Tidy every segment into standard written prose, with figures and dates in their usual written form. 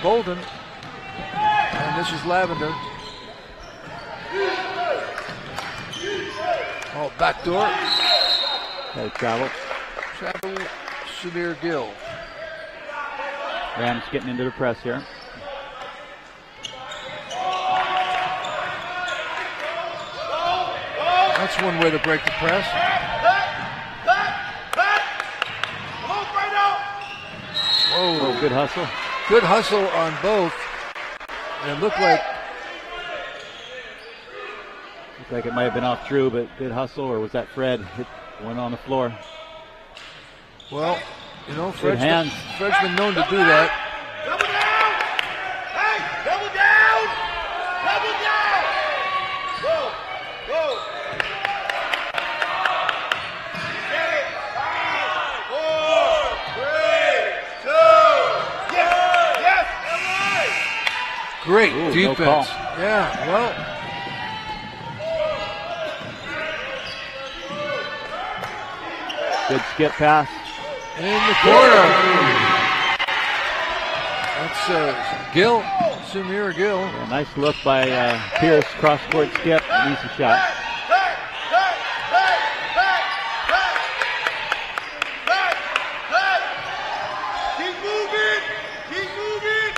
Bolden. And this is Lavender. Oh, backdoor. Travel, Samir Gill. Rams getting into the press here. That's one way to break the press. Whoa. Oh, good hustle. Good hustle on both. And it looked like it might have been off Drew, but good hustle, or was that Fred? Hit one on the floor. Well, you know, Fred's been known to do that. Double down! Hey, double down! Double down! Go, go! Get it! 5, 4, 3, 2, yes, yes, Great Ooh, defense. No call. Yeah, well. Good skip pass. In the corner. That's Gill, Samir Gill. Yeah, nice look by Pierce, cross-court skip, easy shot. Keep moving! Keep moving!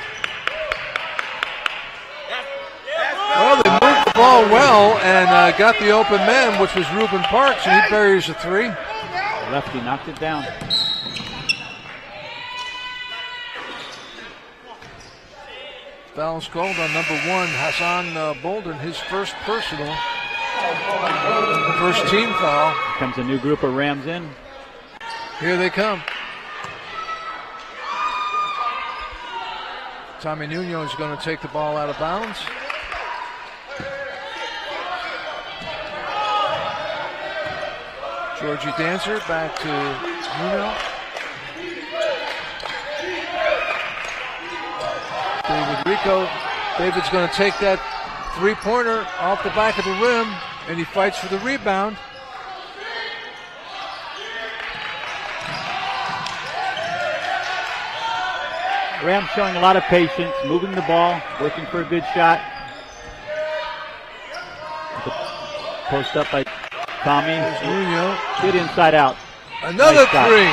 Well, they moved the ball well and got the open man, which was Reuben Parks, and he buries a three. Lefty knocked it down. Foul's called on number 1, Hassan Bolden, his first personal. First team foul. Comes a new group of Rams in. Here they come. Tommy Nuno is going to take the ball out of bounds. Georgie Dancer back to Nuno. David Rico. David's going to take that three-pointer off the back of the rim, and he fights for the rebound. Rams showing a lot of patience, moving the ball, working for a good shot. Post up by Tommy. Nuno. Good inside out. Another Nice three.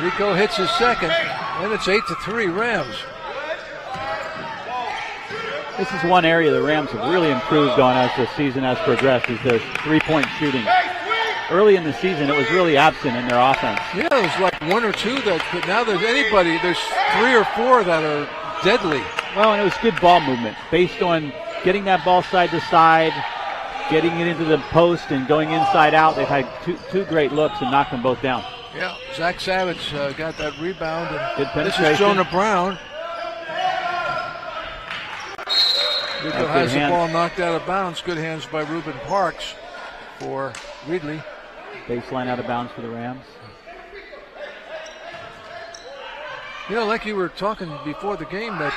Rico hits his second, and it's 8-3 Rams. This is one area the Rams have really improved on as the season has progressed, is their three-point shooting. Early in the season, it was really absent in their offense. Yeah, it was like one or two but now there's 3 or 4 that are deadly. Well, and it was good ball movement based on getting that ball side to side, getting it into the post and going inside out. They've had two great looks and knocked them both down. Yeah, Zach Savage got that rebound. And good penetration. This is Jonah Brown. Rico has the ball knocked out of bounds. Good hands by Reuben Parks for Reedley. Baseline out of bounds for the Rams. You know, like you were talking before the game, that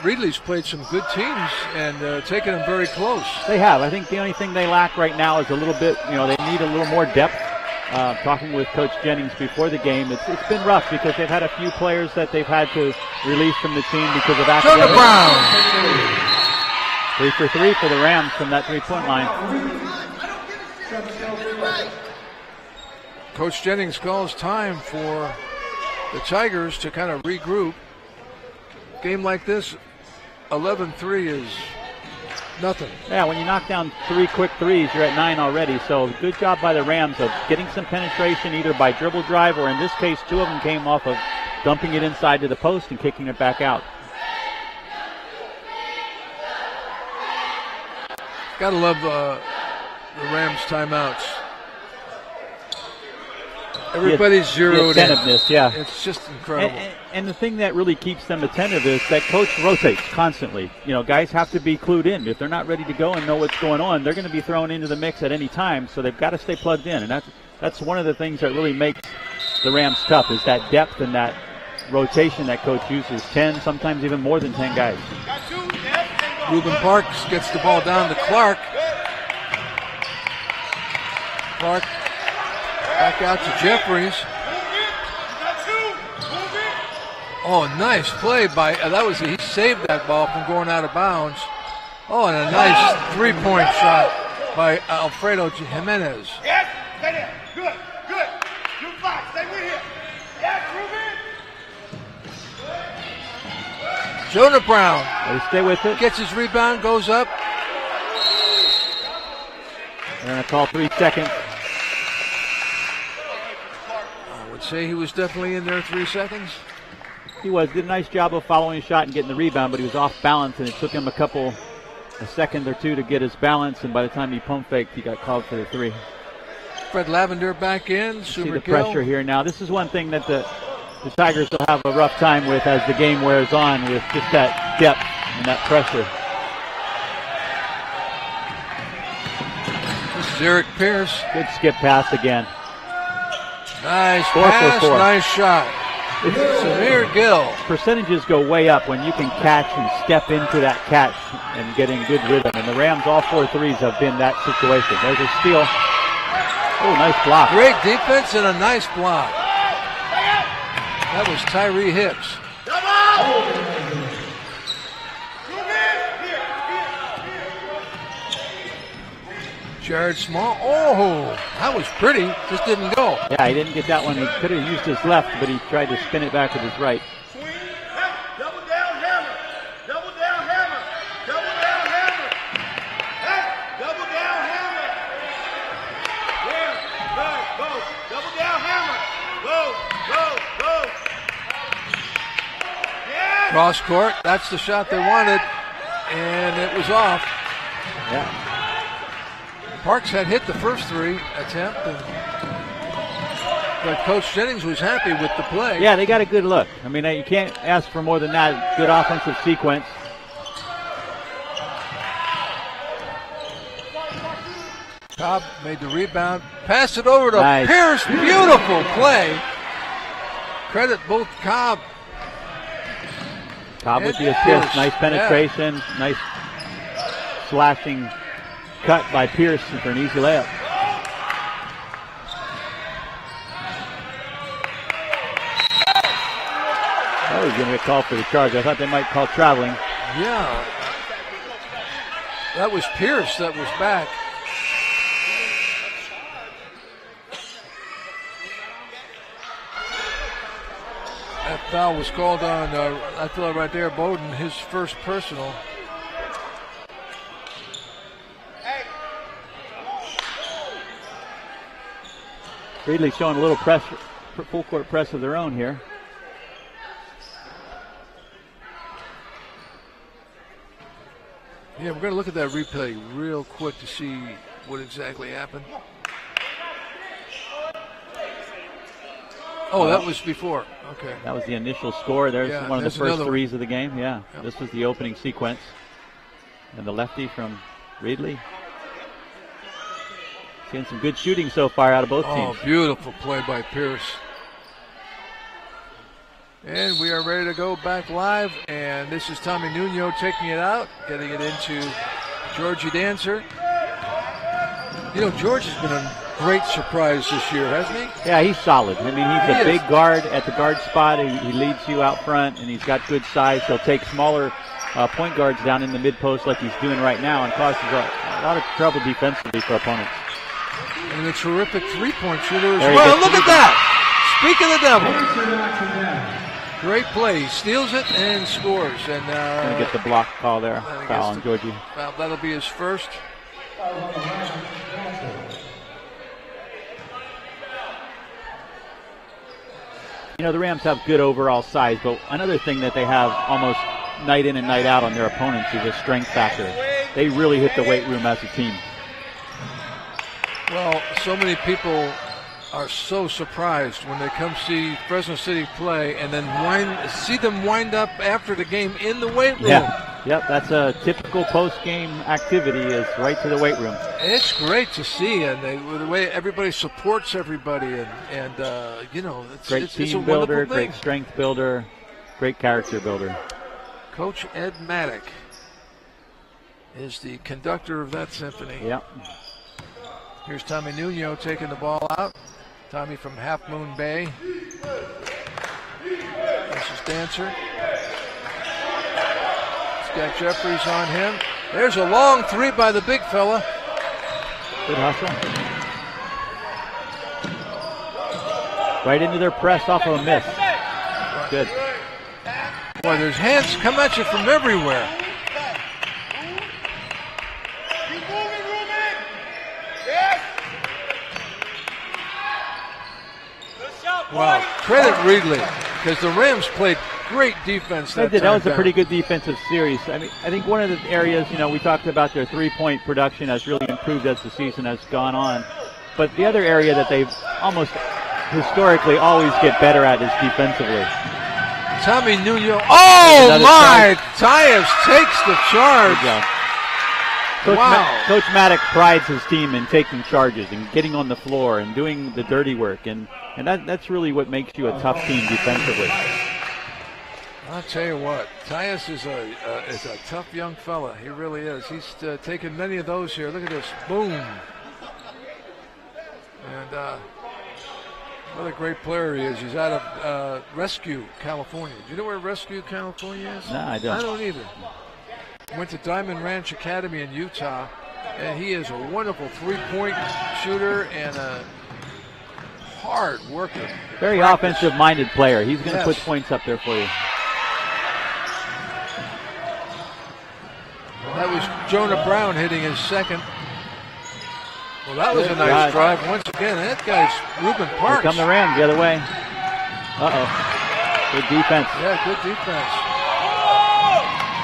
Reedley's played some good teams and taken them very close. They have. I think the only thing they lack right now is a little bit, they need a little more depth. Talking with Coach Jennings before the game, it's been rough because they've had a few players that they've had to release from the team because of accidents. Jonah Brown! 3 for 3 for the Rams from that three-point line. Coach Jennings calls time for the Tigers to kind of regroup. Game like this, 11-3 is nothing. Yeah, when you knock down 3 quick threes, you're at 9 already. So good job by the Rams of getting some penetration either by dribble drive or in this case 2 of them came off of dumping it inside to the post and kicking it back out. Gotta love the Rams timeouts. Everybody's zeroed in. Yeah. It's just incredible. And the thing that really keeps them attentive is that coach rotates constantly. Guys have to be clued in. If they're not ready to go and know what's going on, they're going to be thrown into the mix at any time. So they've got to stay plugged in. And that's one of the things that really makes the Rams tough is that depth and that rotation that coach uses. 10, sometimes even more than 10 guys. Reuben Parks gets the ball down to Clark. Clark back out to Jeffries. Oh, nice play by, he saved that ball from going out of bounds. Oh, and a nice 3-point shot by Alfredo Jimenez. Yes, stay there. Good, good. You fine. Stay with him. Yes, Ruben. Jonah Brown They stay with it. gets his rebound, goes up. They're going to call 3 seconds. I would say he was definitely in there 3 seconds. He did a nice job of following his shot and getting the rebound, but he was off balance, and it took him a second or two to get his balance, and by the time he pump faked, he got called for the 3. Fred Lavender back in. See the pressure here now. This is one thing that the Tigers will have a rough time with as the game wears on, with just that depth and that pressure. This is Eric Pierce. Good skip pass again. Nice 4 for pass, 4. nice shot. Samir Gill. Percentages go way up when you can catch and step into that catch and get in good rhythm. And the Rams, all 4 threes have been that situation. There's a steal. Oh, nice block. Great defense and a nice block. That was Tyree Hicks. Jared Small. Oh, that was pretty. Just didn't go. Yeah, he didn't get that one. He could have used his left, but he tried to spin it back with his right. Swing. Hey, double down hammer. Double down hammer. Double down hammer. Hey, double down hammer. Yeah, good. Go. Double down hammer. Go, go, go. Yeah. Cross court. That's the shot they wanted. And it was off. Yeah. Parks had hit the first 3 attempt. But Coach Jennings was happy with the play. Yeah, they got a good look. I mean, you can't ask for more than that. Good offensive sequence. Cobb made the rebound. Pass it over to Nice. Pierce. Beautiful play. Credit both Cobb. Cobb with the And assist. Pierce. Nice penetration. Nice slashing cut by Pierce for an easy layup. Oh, he's going to get called for the charge. I thought they might call traveling. Yeah. That was Pierce that was back. That foul was called on, I thought right there, Bowden, his first personal. Reedley showing a little pressure, full court press of their own here. Yeah, we're going to look at that replay real quick to see what exactly happened. Oh, that was before. Okay. That was the initial score. There's Yeah, one of the there's first another threes of the game. Yeah, Yep. This was the opening sequence. And the lefty from Reedley. Seeing some good shooting so far out of both teams. Oh, beautiful play by Pierce. And we are ready to go back live. And this is Tommy Nuno taking it out, getting it into Georgie Dancer. You know, George has been a great surprise this year, hasn't he? Yeah, he's solid. I mean, he's He a is. big guard at the guard spot. He leads you out front, and he's got good size. He'll take smaller point guards down in the mid-post like he's doing right now and causes a lot of trouble defensively for opponents. And a terrific three-point shooter as There he well. gets Look the at that! Speak of the devil. Great play. He steals it and scores. And Going to get the block call there. I Foul guess on Georgie. well, that'll be his first. You know, the Rams have good overall size, but another thing that they have almost night in and night out on their opponents is a strength factor. They really hit the weight room as a team. Well, so many people are so surprised when they come see Fresno City play and then see them wind up after the game in the weight room. Yep, that's a typical post-game activity, is right to the weight room. It's great to see, and the way everybody supports everybody, and you know, Great it's team a builder, wonderful thing. great strength builder, great character builder. Coach Ed Maddock is the conductor of that symphony. Yep. Here's Tommy Nuno taking the ball out. Tommy from Half Moon Bay. This is Dancer. He's got Jeffries on him. There's a long three by the big fella. Good hustle. Right into their press off of a miss. Good. Boy, there's hands come at you from everywhere. Wow, credit Reedley, because the Rams played great defense that time. That was a pretty good defensive series. I mean, I think one of the areas, we talked about their three-point production has really improved as the season has gone on. But the other area that they've almost historically always get better at is defensively. Tommy Nuno. Oh, my! Tyus takes the charge. Coach Maddox prides his team in taking charges and getting on the floor and doing the dirty work. And that's really what makes you a tough team defensively. I'll tell you what, Tyus is a tough young fella. He really is. He's taken many of those here. Look at this. Boom. And what a great player he is. He's out of Rescue, California. Do you know where Rescue, California is? No, I don't. I don't either. Went to Diamond Ranch Academy in Utah, and he is a wonderful three-point shooter and a hard worker. Very offensive-minded player. He's going to put points up there for you. That was Jonah Brown hitting his second. Well, that was a nice drive. Once again, that guy's Ruben Parks. Here come the Rams the other way. Uh-oh. Good defense. Yeah, good defense.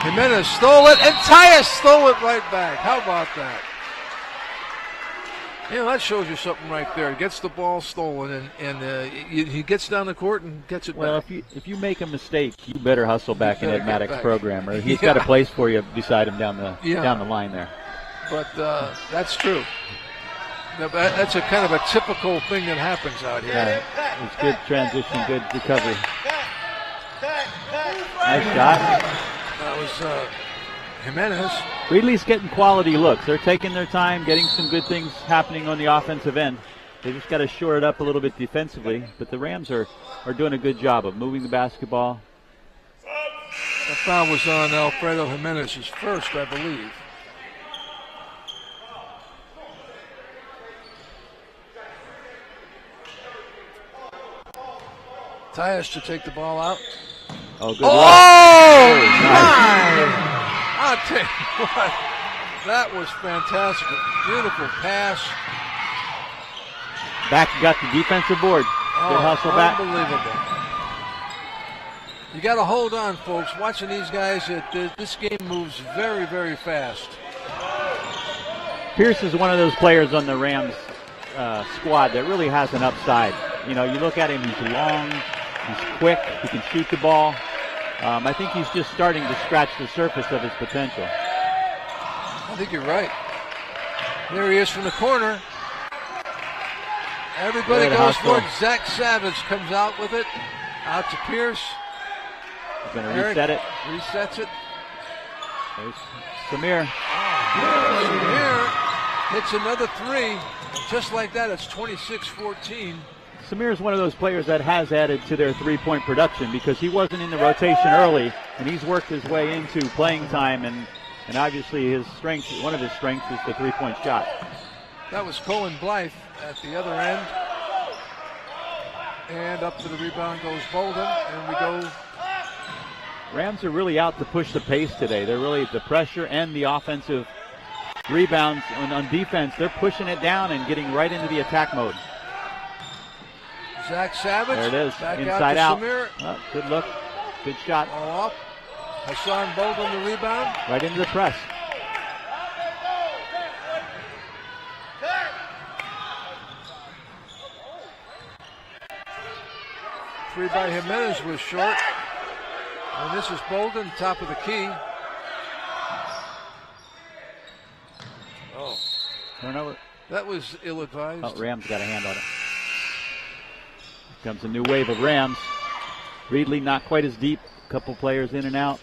Jimenez stole it, and Tyus stole it right back. How about that? That shows you something right there. He gets the ball stolen, and he gets down the court and gets it back. Well, if you make a mistake, you better hustle back in Ed Maddox's program, or he's got a place for you beside him down the line there. But that's true. That's a kind of a typical thing that happens out here. Yeah, it's good transition, good recovery. Nice shot. That was Jimenez. Reedley's getting quality looks. They're taking their time, getting some good things happening on the offensive end. They just got to shore it up a little bit defensively. But the Rams are doing a good job of moving the basketball. The foul was on Alfredo Jimenez's first, I believe. Tyus to take the ball out. Oh, good. Oh, my! I'll tell you what, that was fantastic. Beautiful pass. Back got the defensive board. Good hustle back. Unbelievable. You got to hold on, folks. Watching these guys, this game moves very, very fast. Pierce is one of those players on the Rams squad that really has an upside. You look at him, he's long, he's quick, he can shoot the ball. I think he's just starting to scratch the surface of his potential. I think you're right. There he is from the corner. Everybody goes for it. Zach Savage comes out with it. Out to Pierce. He's going to reset it. Resets it. There's Samir. Samir hits another three. Just like that, it's 26-14. Samir is one of those players that has added to their three-point production because he wasn't in the rotation early, and he's worked his way into playing time, and obviously one of his strengths is the three-point shot. That was Colin Blythe at the other end. And up to the rebound goes Bolden, and we go. Rams are really out to push the pace today. They're really the pressure and the offensive rebounds on defense. They're pushing it down and getting right into the attack mode. Zach Savage. There it is. Back Inside out. Oh, good look. Good shot. All up. Hassan Bolden the rebound. Right into the press. Three by Jimenez was short. And this is Bolden, top of the key. Oh. Turnover. That was ill-advised. Oh, Rams got a hand on it. Here comes a new wave of Rams. Reedley not quite as deep. A couple players in and out.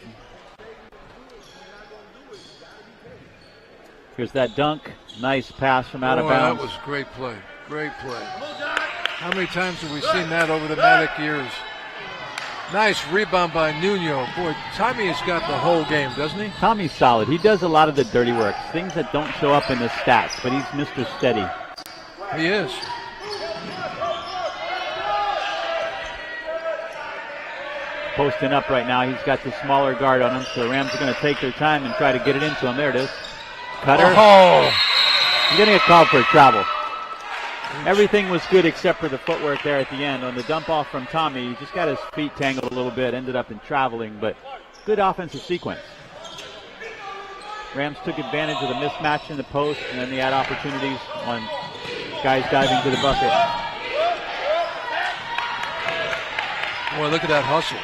Here's that dunk. Nice pass from out of bounds. That was great play. Great play. How many times have we seen that over the Maddox years? Nice rebound by Nuno. Boy, Tommy has got the whole game, doesn't he? Tommy's solid. He does a lot of the dirty work, things that don't show up in the stats, but he's Mr. Steady. He is. Posting up right now. He's got the smaller guard on him, so the Rams are going to take their time and try to get it into him. There it is. Cutter. Oh! He's going to get called for a travel. Everything was good except for the footwork there at the end. On the dump off from Tommy, he just got his feet tangled a little bit, ended up in traveling, but good offensive sequence. Rams took advantage of the mismatch in the post, and then they had opportunities on guys diving to the bucket. Boy, look at that hustle.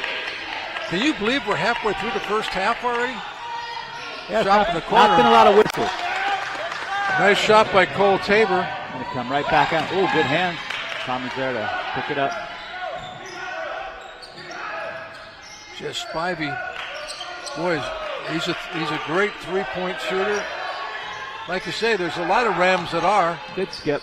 Can you believe we're halfway through the first half already? Yeah, Shot in the corner. Not been a lot of whistles. Nice shot by Cole Tabor. Going to come right back out. Oh, good hands. Tommy's there to pick it up. Just Spivey. Boy, he's a great three-point shooter. Like you say, there's a lot of Rams that are. Good skip.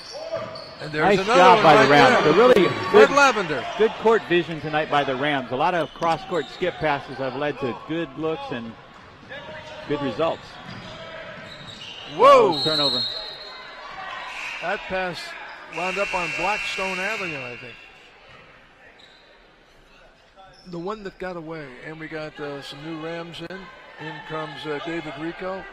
And there's nice another job one by right the Rams. there. They're really Red Lavender. Good court vision tonight by the Rams. A lot of cross-court skip passes have led to good looks and good results. Whoa! Turnover. That pass wound up on Blackstone Avenue, I think. The one that got away. And we got some new Rams in. In comes David Rico.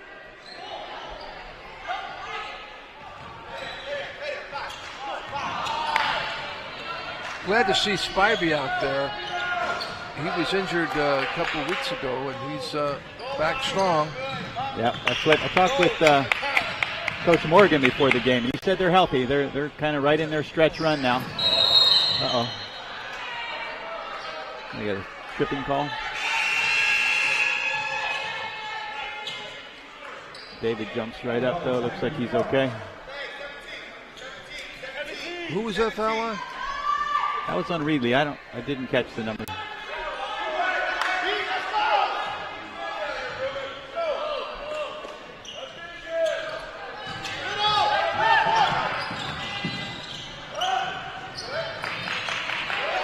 Glad to see Spivey out there. He was injured a couple of weeks ago, and he's back strong. Yeah, that's what I talked with Coach Morgan before the game. He said they're healthy. They're kind of right in their stretch run now. Uh-oh. They got a tripping call. David jumps right up, though. Looks like he's okay. Who was that foul on? That was on Reedley. I didn't catch the number.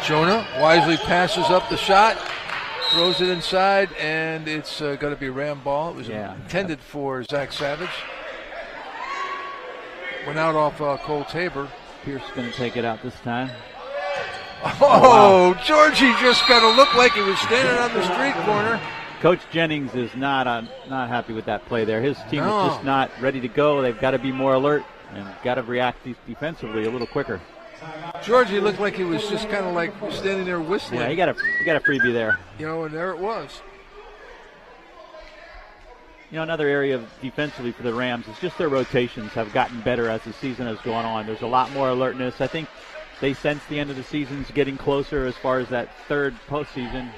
Jonah wisely passes up the shot, throws it inside, and it's going to be a Ram ball. It was intended for Zach Savage. Went out off Cole Tabor. Pierce going to take it out this time. Oh, wow. Georgie just got to look like he was standing on the street corner. Coach Jennings is not happy with that play there. His team is just not ready to go. They've got to be more alert and got to react defensively a little quicker. Georgie looked like he was just kind of like standing there whistling. Yeah, he got a freebie there. You know, and there it was. You know, another area of defensively for the Rams is just their rotations have gotten better as the season has gone on. There's a lot more alertness. I think they sense the end of the season's getting closer as far as that third postseason,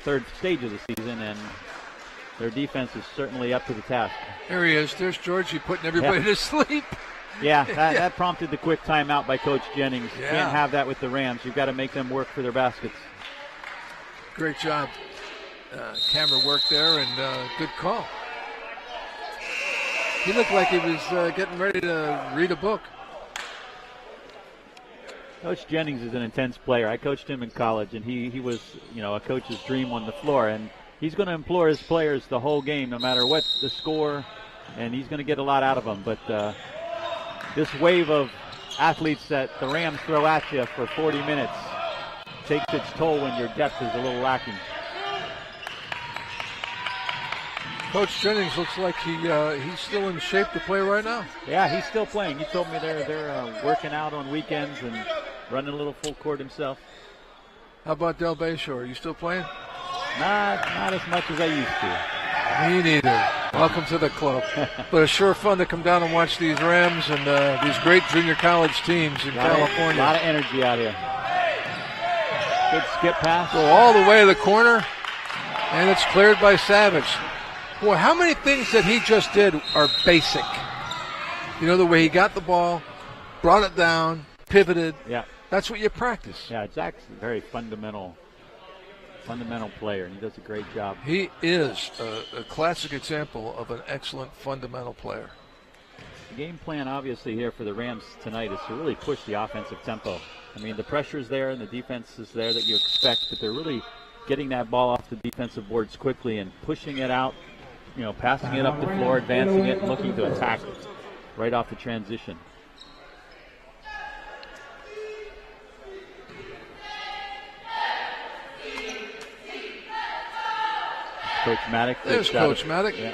third stage of the season, and their defense is certainly up to the task. There he is. There's Georgie putting everybody to sleep. Yeah, that prompted the quick timeout by Coach Jennings. You can't have that with the Rams. You've got to make them work for their baskets. Great job. Camera work there, and good call. He looked like he was getting ready to read a book. Coach Jennings is an intense player. I coached him in college, and he was, a coach's dream on the floor. And he's going to implore his players the whole game, no matter what the score, and he's going to get a lot out of them. But this wave of athletes that the Rams throw at you for 40 minutes takes its toll when your depth is a little lacking. Coach Jennings looks like he's still in shape to play right now. Yeah, he's still playing. He told me they're working out on weekends and running a little full court himself. How about Del Bayshore? Are you still playing? Not as much as I used to. Me neither. Welcome to the club. But it's sure fun to come down and watch these Rams and these great junior college teams in California. A lot of energy out here. Good skip pass. Go all the way to the corner, and it's cleared by Savage. Boy, how many things that he just did are basic. You know, the way he got the ball, brought it down, pivoted. Yeah. That's what you practice. Yeah, Zach's a very fundamental player, and he does a great job. He is a classic example of an excellent fundamental player. The game plan, obviously, here for the Rams tonight is to really push the offensive tempo. I mean, the pressure's there and the defense is there that you expect, but they're really getting that ball off the defensive boards quickly and pushing it out, passing it up the floor, advancing it, and looking to attack right off the transition. Coach Maddock. There's Coach Maddock. Yeah.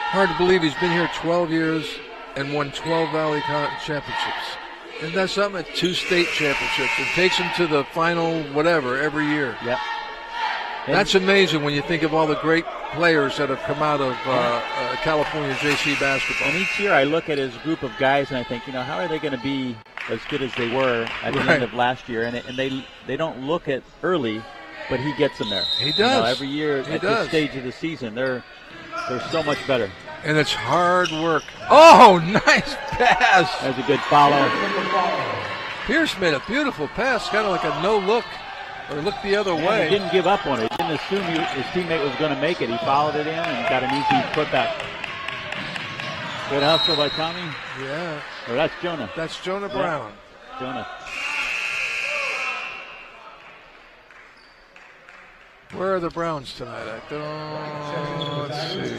Hard to believe he's been here 12 years and won 12 Valley Championships. Isn't that something? 2 state championships. It takes him to the final whatever every year. Yep. That's amazing when you think of all the great players that have come out of California JC basketball. And each year I look at his group of guys and I think, how are they going to be as good as they were at the end of last year? And they don't look at early, but he gets them there. He does. Every year at this stage of the season, they're so much better. And it's hard work. Oh, nice pass. That's a good follow. Pierce made a beautiful pass, kind of like a no-look, or look the other way. He didn't give up on it. He didn't assume his teammate was going to make it. He followed it in and got an easy putback. Good hustle by Tommy. Yeah. Or that's Jonah. That's Jonah Brown. Jonah. Where are the Browns tonight? Let's see.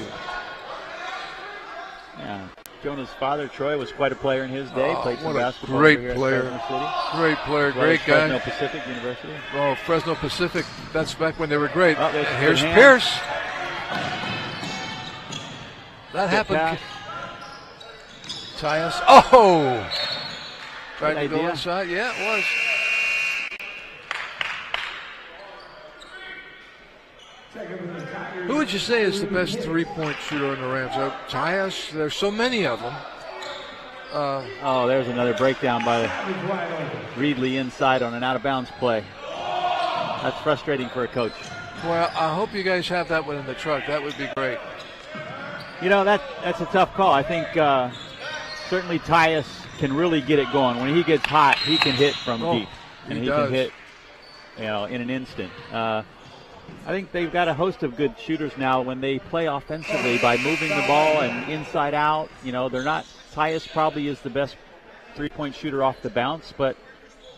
Yeah. Jonah's father, Troy, was quite a player in his day. Played some basketball great here player. At Fresno City. Great player, great guy. Fresno Pacific University. Oh, Fresno Pacific. That's back when they were great. Oh, here's Pierce. That happened. Pass. Tyus. Oh! Tried to idea. go inside. Yeah, it was. Who would you say is the best three-point shooter in the Rams? Tyus. There's so many of them. There's another breakdown by Reedley inside on an out-of-bounds play. That's frustrating for a coach. Well, I hope you guys have that one in the truck. That would be great. That's a tough call. I think certainly Tyus can really get it going. When he gets hot, he can hit from deep. And he can hit in an instant. I think they've got a host of good shooters now when they play offensively by moving the ball and inside out. They're not. Tyus probably is the best three-point shooter off the bounce, but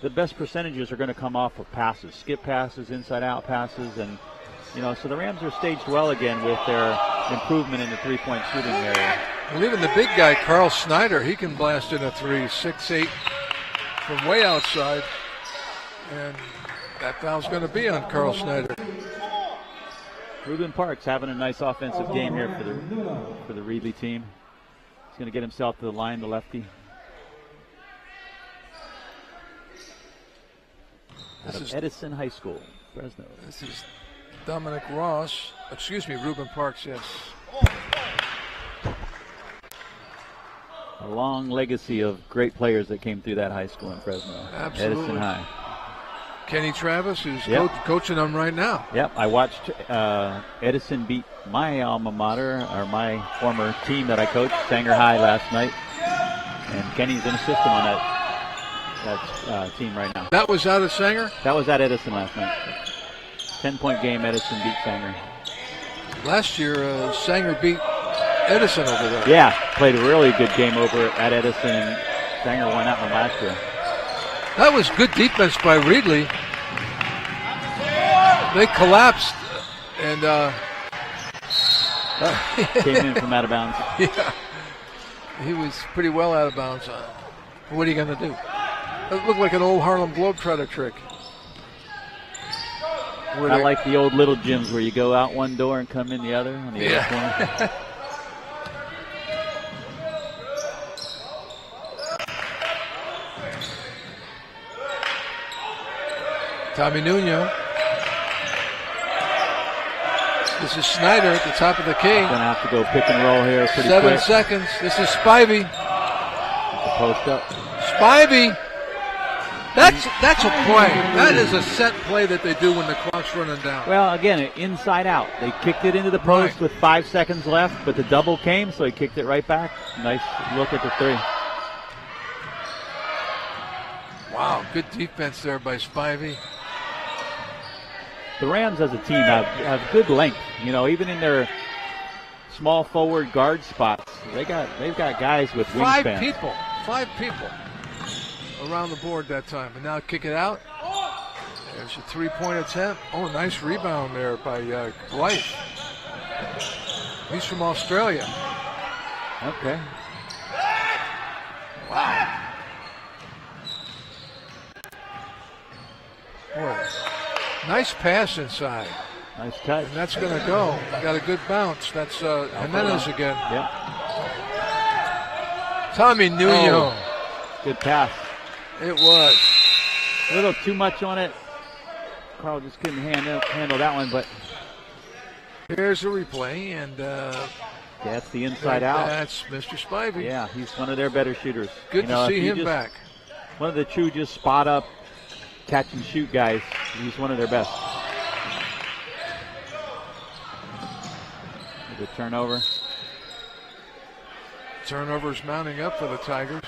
the best percentages are going to come off of passes, skip passes, inside-out passes, and so the Rams are staged well again with their improvement in the three-point shooting area. Well, even the big guy, Carl Snyder, he can blast in a 3, 6'8", from way outside, and that foul's going to be on Carl Snyder. Ruben Parks having a nice offensive game here for the Reedley team. He's going to get himself to the line, the lefty. This is Edison High School, Fresno. This is Dominic Ross. Ruben Parks, yes. A long legacy of great players that came through that high school in Fresno. Absolutely. Edison High. Kenny Travis, who's coaching them right now. Yep, I watched Edison beat my alma mater, or my former team that I coached, Sanger High, last night. And Kenny's an assistant on that team right now. That was out of Sanger? That was at Edison last night. 10-point game, Edison beat Sanger. Last year, Sanger beat Edison over there. Yeah, played a really good game over at Edison, and Sanger won that one last year. That was good defense by Reedley. They collapsed and came in from out of bounds. Yeah, he was pretty well out of bounds. What are you going to do? It looked like an old Harlem Globetrotter trick. Not like the old little gyms where you go out one door and come in the other on the other corner. Tommy Nuno. This is Snyder at the top of the key. Going to have to go pick and roll here pretty 7 quick. seconds. This is Spivey. Post up. Spivey. That's a play. That is a set play that they do when the clock's running down. Well, again, inside out. They kicked it into the post with 5 seconds left, but the double came, so he kicked it right back. Nice look at the three. Wow, good defense there by Spivey. The Rams as a team have good length. Even in their small forward guard spots, they've got guys with wingspan. 5 people around the board that time. And now kick it out. There's a 3-point attempt. Oh, nice rebound there by White. He's from Australia. Okay. Wow. Boy, nice pass inside. Nice touch. And that's going to go. Got a good bounce. That's Jimenez again. Yep. Tommy Nuno. Oh, good pass. It was. A little too much on it. Carl just couldn't handle that one, but here's a replay, and that's the inside out. That's Mr. Spivey. Yeah, he's one of their better shooters. Good to see him back. One of the true just spot up, catch and shoot guys. He's one of their best. Good turnover. Turnovers mounting up for the Tigers.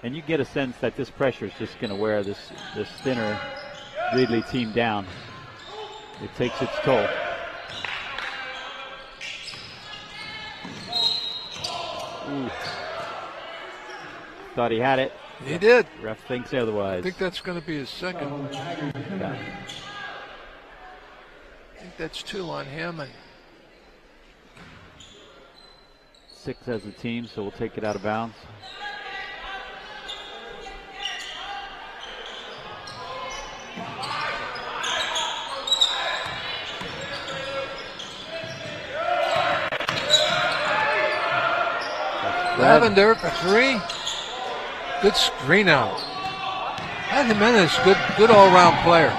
And you get a sense that this pressure is just going to wear this thinner Reedley team down. It takes its toll. Ooh. Thought he had it. He did. Ref thinks otherwise. I think that's going to be his second. Yeah. I think that's 2 on him. And 6 as a team, so we'll take it out of bounds. Lavender for 3. Good screen out. And Jimenez, good all-around player.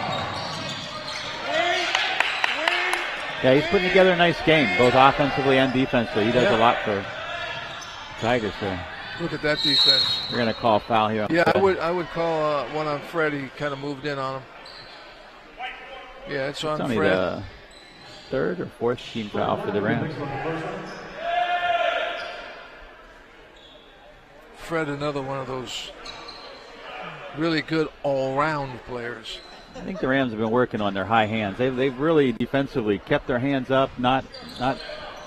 Yeah, he's putting together a nice game, both offensively and defensively. He does a lot for Tigers here. Look at that defense. We're going to call a foul here. Yeah, I would call one on Fred. He kind of moved in on him. Yeah, it's on only Fred. The 3rd or 4th team foul for the Rams. Fred, another one of those really good all-round players. I think the Rams have been working on their high hands. They've really defensively kept their hands up, not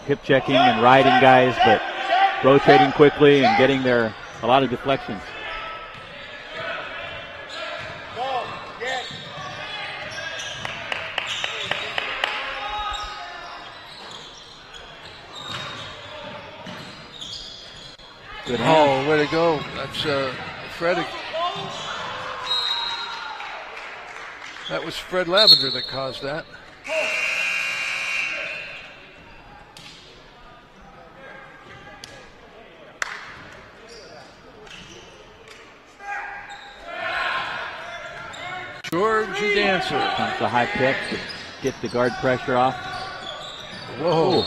hip checking and riding guys, but rotating quickly and getting a lot of deflections. Good hand. Oh, way to go. That's Fred. That was Fred Lavender that caused that. Georgie Dancer. Comes the high pick to get the guard pressure off. Whoa.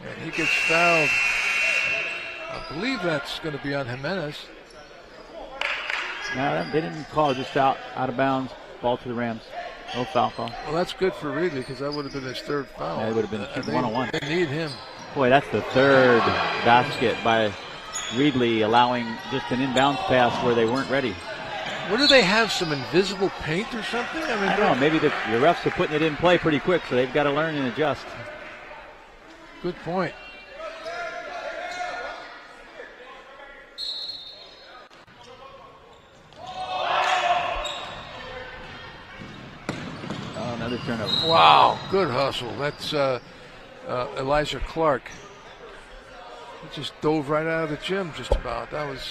And he gets fouled. I believe that's going to be on Jimenez. No, they didn't call it, just out of bounds. Ball to the Rams. No foul call. Well, that's good for Reedley because that would have been his 3rd foul. Yeah, it would have been 1-on-1. They need him. Boy, that's the 3rd basket by Reedley, allowing just an inbounds pass where they weren't ready. What do they have, some invisible paint or something? I don't know. Maybe the refs are putting it in play pretty quick, so they've got to learn and adjust. Good point. Another turnover. Wow, good hustle. That's Elijah Clark. He just dove right out of the gym just about. That was...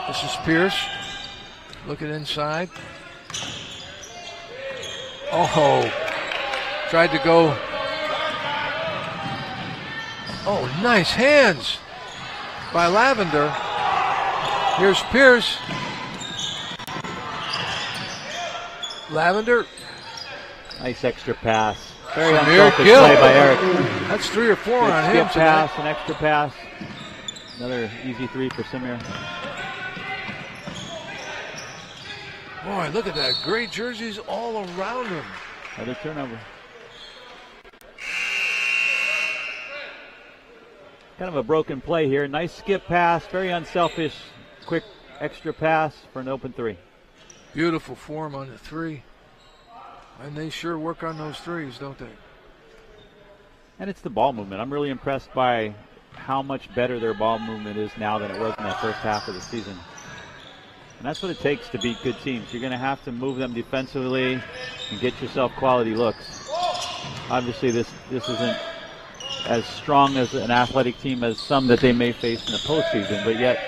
This is Pierce. Looking inside. Oh, tried to go. Oh, nice hands by Lavender. Here's Pierce. Lavender. Nice extra pass. Very Samir unselfish Gill. play by Eric. That's 3 or 4 Good on skip him tonight. pass, an extra pass. Another easy 3 for Samir. Boy, look at that. Great jerseys all around him. Another turnover. Kind of a broken play here. Nice skip pass, very unselfish, quick extra pass for an open 3. Beautiful form on the three. And they sure work on those threes, don't they? And it's the ball movement. I'm really impressed by how much better their ball movement is now than it was in that first half of the season. And that's what it takes to beat good teams. You're going to have to move them defensively and get yourself quality looks. Obviously, this isn't as strong as an athletic team as some that they may face in the postseason, but yet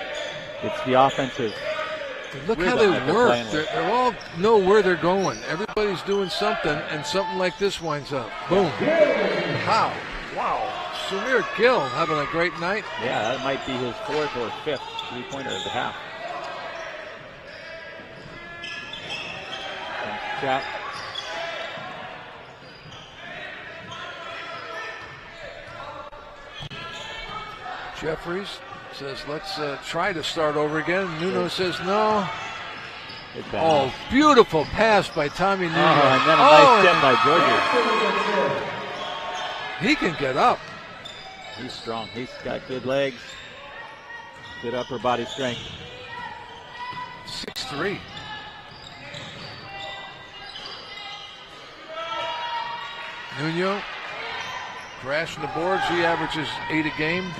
it's the offensive. Look how they work. They're all know where they're going. Everybody's doing something, and something like this winds up. Boom. How? Wow. Samir Gill having a great night. Yeah, that might be his fourth or fifth three-pointer of the half. Chat. Jeffries says, let's try to start over again. Nuno says no. Oh, beautiful pass by Tommy Nuno. And then a nice step by Georgia. He can get up. He's strong. He's got good legs, good upper body strength. 6'3". Nuno crashing the boards. He averages 8 a game.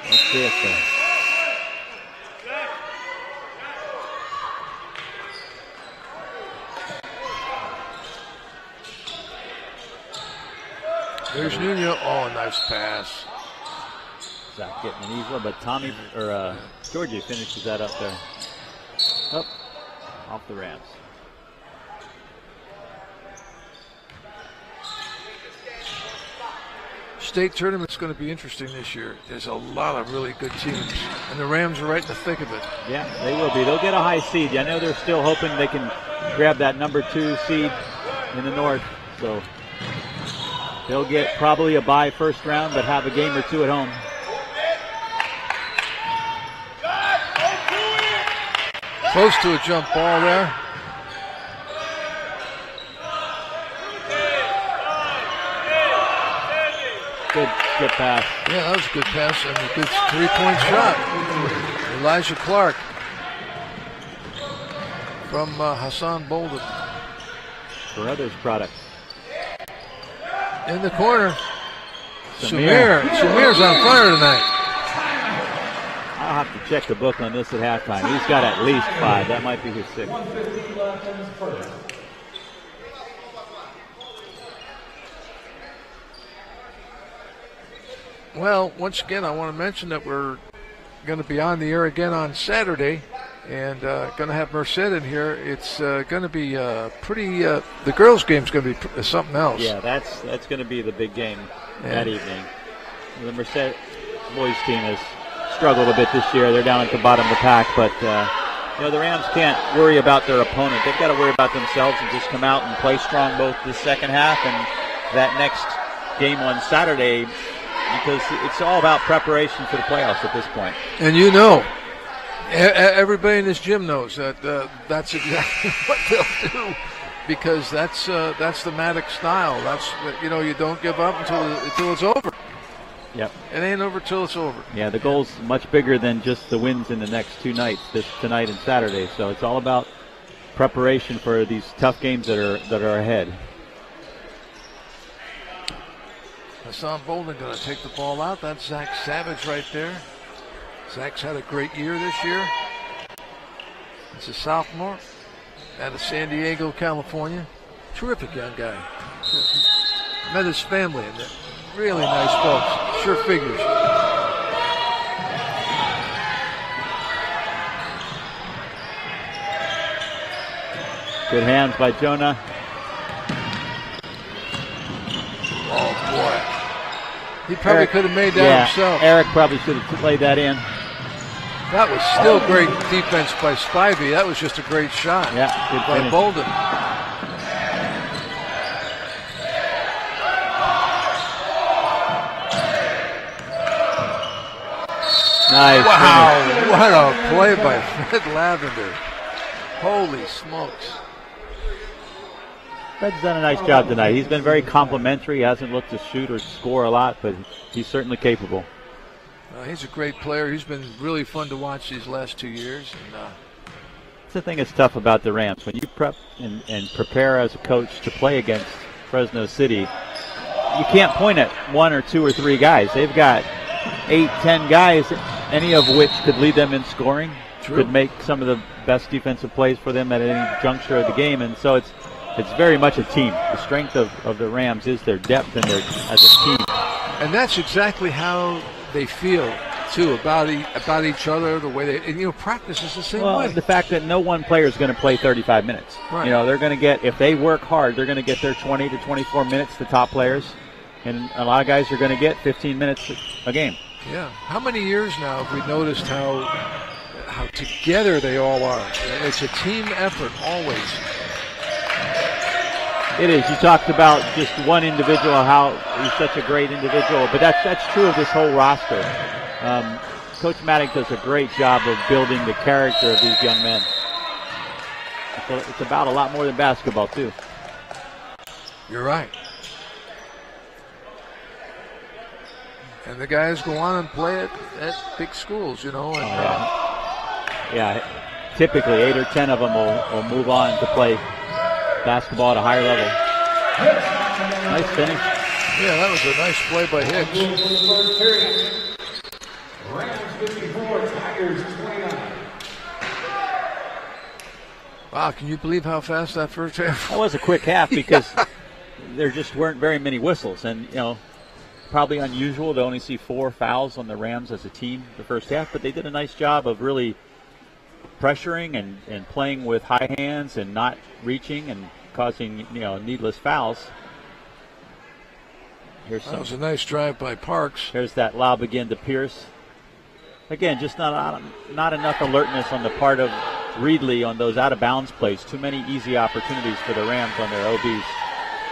Let's see it there. There's Nuno. Oh, nice pass. Zach getting an easy one, but Georgia finishes that up there. Up, off the Rams. State tournament's going to be interesting this year. There's a lot of really good teams, and the Rams are right in the thick of it. Yeah, they will be. They'll get a high seed. I know they're still hoping they can grab that number 2 seed in the North. So they'll get probably a bye first round, but have a game or two at home. Close to a jump ball there. Good pass. Yeah, that was a good pass and a good 3-point shot. Elijah Clark from Hassan Bolden. Brothers products. In the corner. Samir's on fire tonight. I'll have to check the book on this at halftime. He's got at least 5. That might be his 6th. Well, once again, I want to mention that we're going to be on the air again on Saturday and going to have Merced in here. It's going to be pretty the girls' game's going to be something else. Yeah, that's going to be the big game that evening. The Merced boys team has struggled a bit this year. They're down at the bottom of the pack, but the Rams can't worry about their opponent. They've got to worry about themselves and just come out and play strong both the second half and that next game on Saturday, because it's all about preparation for the playoffs at this point. And everybody in this gym knows that that's exactly what they'll do, because that's the Maddox style. That's you don't give up until it's over. Yep. It ain't over till it's over. Yeah, the goal's much bigger than just the wins in the next 2 nights, tonight and Saturday. So it's all about preparation for these tough games that are ahead. Hassan Bolden going to take the ball out. That's Zach Savage right there. Zach's had a great year this year. He's a sophomore out of San Diego, California. Terrific young guy. Met his family, and they're really nice folks. Sure figures. Good hands by Jonah. Oh, boy. He probably could have made that himself. Eric probably should have played that in. That was still great defense by Spivey. That was just a great shot by finish. Bolden. Nice. Wow, finish. what a play by Fred Lavender. Holy smokes. Fred's done a nice job tonight. He's been very complimentary. He hasn't looked to shoot or score a lot, but he's certainly capable. He's a great player. He's been really fun to watch these last 2 years. And, that's the thing that's tough about the Rams. When you prep and prepare as a coach to play against Fresno City, you can't point at 1 or 2 or 3 guys. They've got 8, 10 guys, any of which could lead them in scoring, could make some of the best defensive plays for them at any juncture of the game. And so it's very much a team. The strength of the Rams is their depth and their as a team. And that's exactly how they feel, too, about each other, the way they, and, practice is the same way. The fact that no one player is going to play 35 minutes. Right. They're going to get, if they work hard, they're going to get their 20 to 24 minutes, the top players. And a lot of guys are going to get 15 minutes a game. Yeah. How many years now have we noticed how together they all are? It's a team effort always. It is. You talked about just one individual, how he's such a great individual, but that's true of this whole roster. Coach Maddox does a great job of building the character of these young men. So it's about a lot more than basketball, too. You're right. And the guys go on and play at big schools, And, yeah, typically 8 or 10 of them will move on to play basketball at a higher level. Nice finish. Yeah, that was a nice play by Hicks. Rams 54, Tigers 29. Wow, can you believe how fast that first half? That was a quick half because there just weren't very many whistles. And, probably unusual to only see 4 fouls on the Rams as a team the first half, but they did a nice job of really pressuring and playing with high hands and not reaching and causing needless fouls. That was a nice drive by Parks. Here's that lob again to Pierce. Again, just not enough alertness on the part of Reedley on those out of bounds plays. Too many easy opportunities for the Rams on their OBs.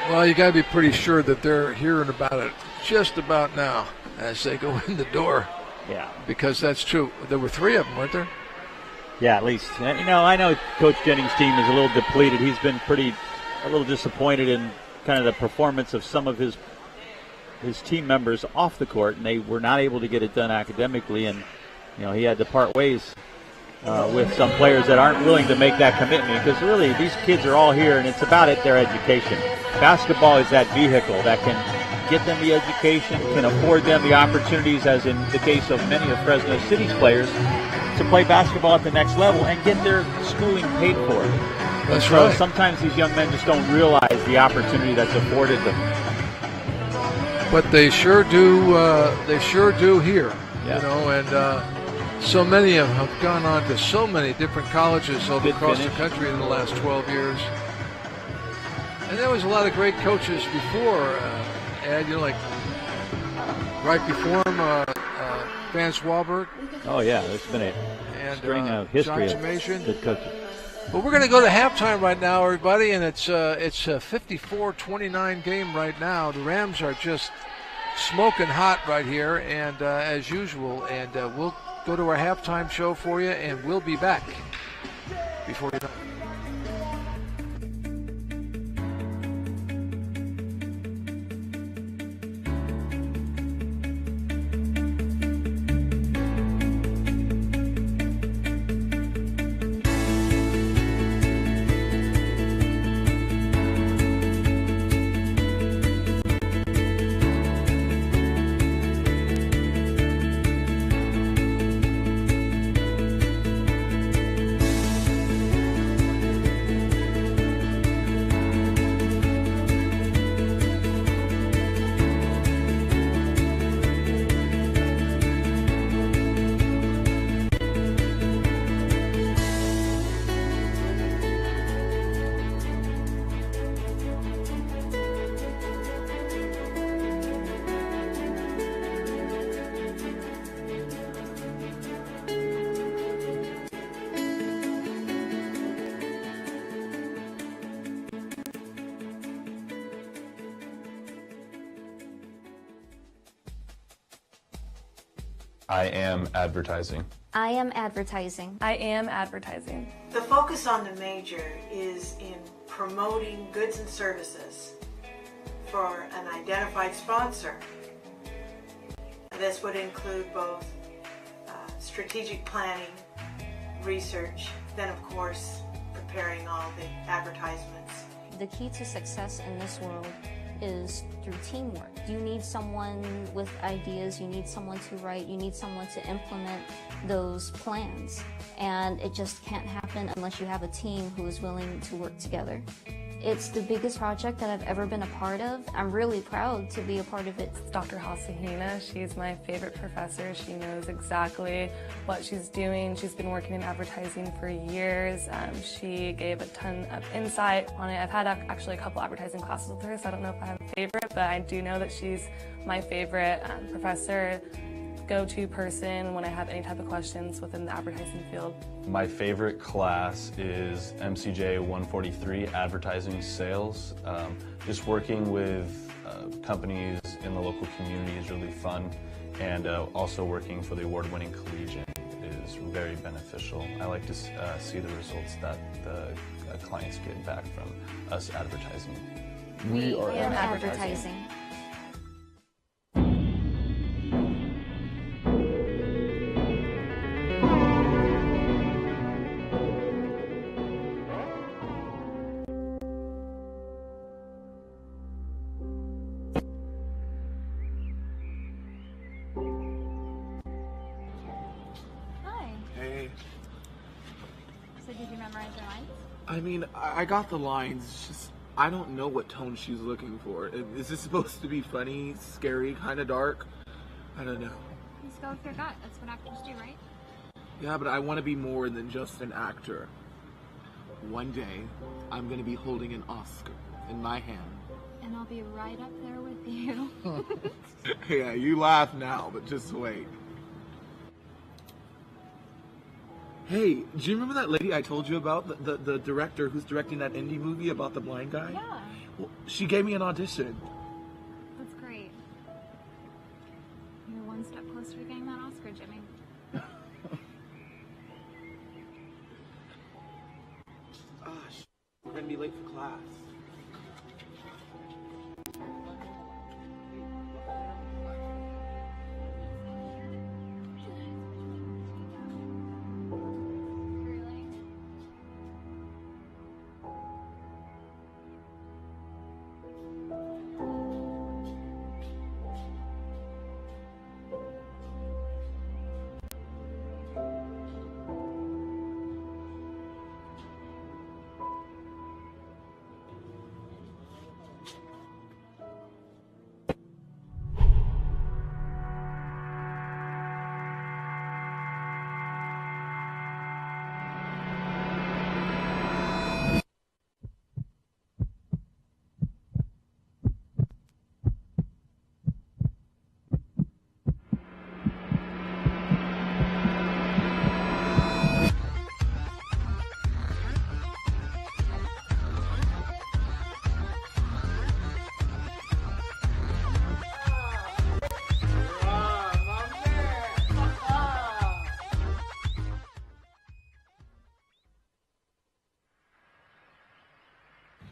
Well, you got to be pretty sure that they're hearing about it just about now as they go in the door. Yeah, because that's true. There were 3 of them, weren't there? Yeah, at least. I know Coach Jennings' team is a little depleted. He's been a little disappointed in kind of the performance of some of his team members off the court, and they were not able to get it done academically. And he had to part ways with some players that aren't willing to make that commitment, because really these kids are all here, and it's about their education. Basketball is that vehicle that can get them the education, can afford them the opportunities, as in the case of many of Fresno City's players, to play basketball at the next level and get their schooling paid for. That's right. Sometimes these young men just don't realize the opportunity that's afforded them. But they sure do. They sure do here. Yeah. And so many of them have gone on to so many different colleges all across the country in the last 12 years. And there was a lot of great coaches before. Ed, like right before him, Vance Wahlberg. Oh yeah, there's been a string of history of good coaches. But we're going to go to halftime right now, everybody, and it's a 54-29 game right now. The Rams are just smoking hot right here, and as usual, and we'll go to our halftime show for you, and we'll be back before you know. I am advertising. I am advertising. I am advertising. The focus on the major is in promoting goods and services for an identified sponsor. This would include both strategic planning, research, then of course preparing all the advertisements. The key to success in this world is through teamwork. You need someone with ideas, you need someone to write, you need someone to implement those plans. And it just can't happen unless you have a team who is willing to work together. It's the biggest project that I've ever been a part of. I'm really proud to be a part of it. Dr. Hasahina, she's my favorite professor. She knows exactly what she's doing. She's been working in advertising for years. She gave a ton of insight on it. I've had actually a couple advertising classes with her, so I don't know if I have a favorite, but I do know that she's my favorite professor, go-to person when I have any type of questions within the advertising field. My favorite class is MCJ 143, Advertising Sales. Just working with companies in the local community is really fun, and also working for the award-winning Collegian is very beneficial. I like to see the results that the clients get back from us advertising. We are advertising. Hey. So did you memorize your lines? I mean, I got the lines. It's just, I don't know what tone she's looking for. Is this supposed to be funny, scary, kind of dark? I don't know. Just go with your gut. That's what actors do, right? Yeah, but I want to be more than just an actor. One day, I'm going to be holding an Oscar in my hand. And I'll be right up there with you. Yeah, you laugh now, but just wait. Hey, do you remember that lady I told you about? The director who's directing that indie movie about the blind guy? Yeah. Well, she gave me an audition. That's great. You're one step closer to getting that Oscar, Jimmy. We're gonna be late for class.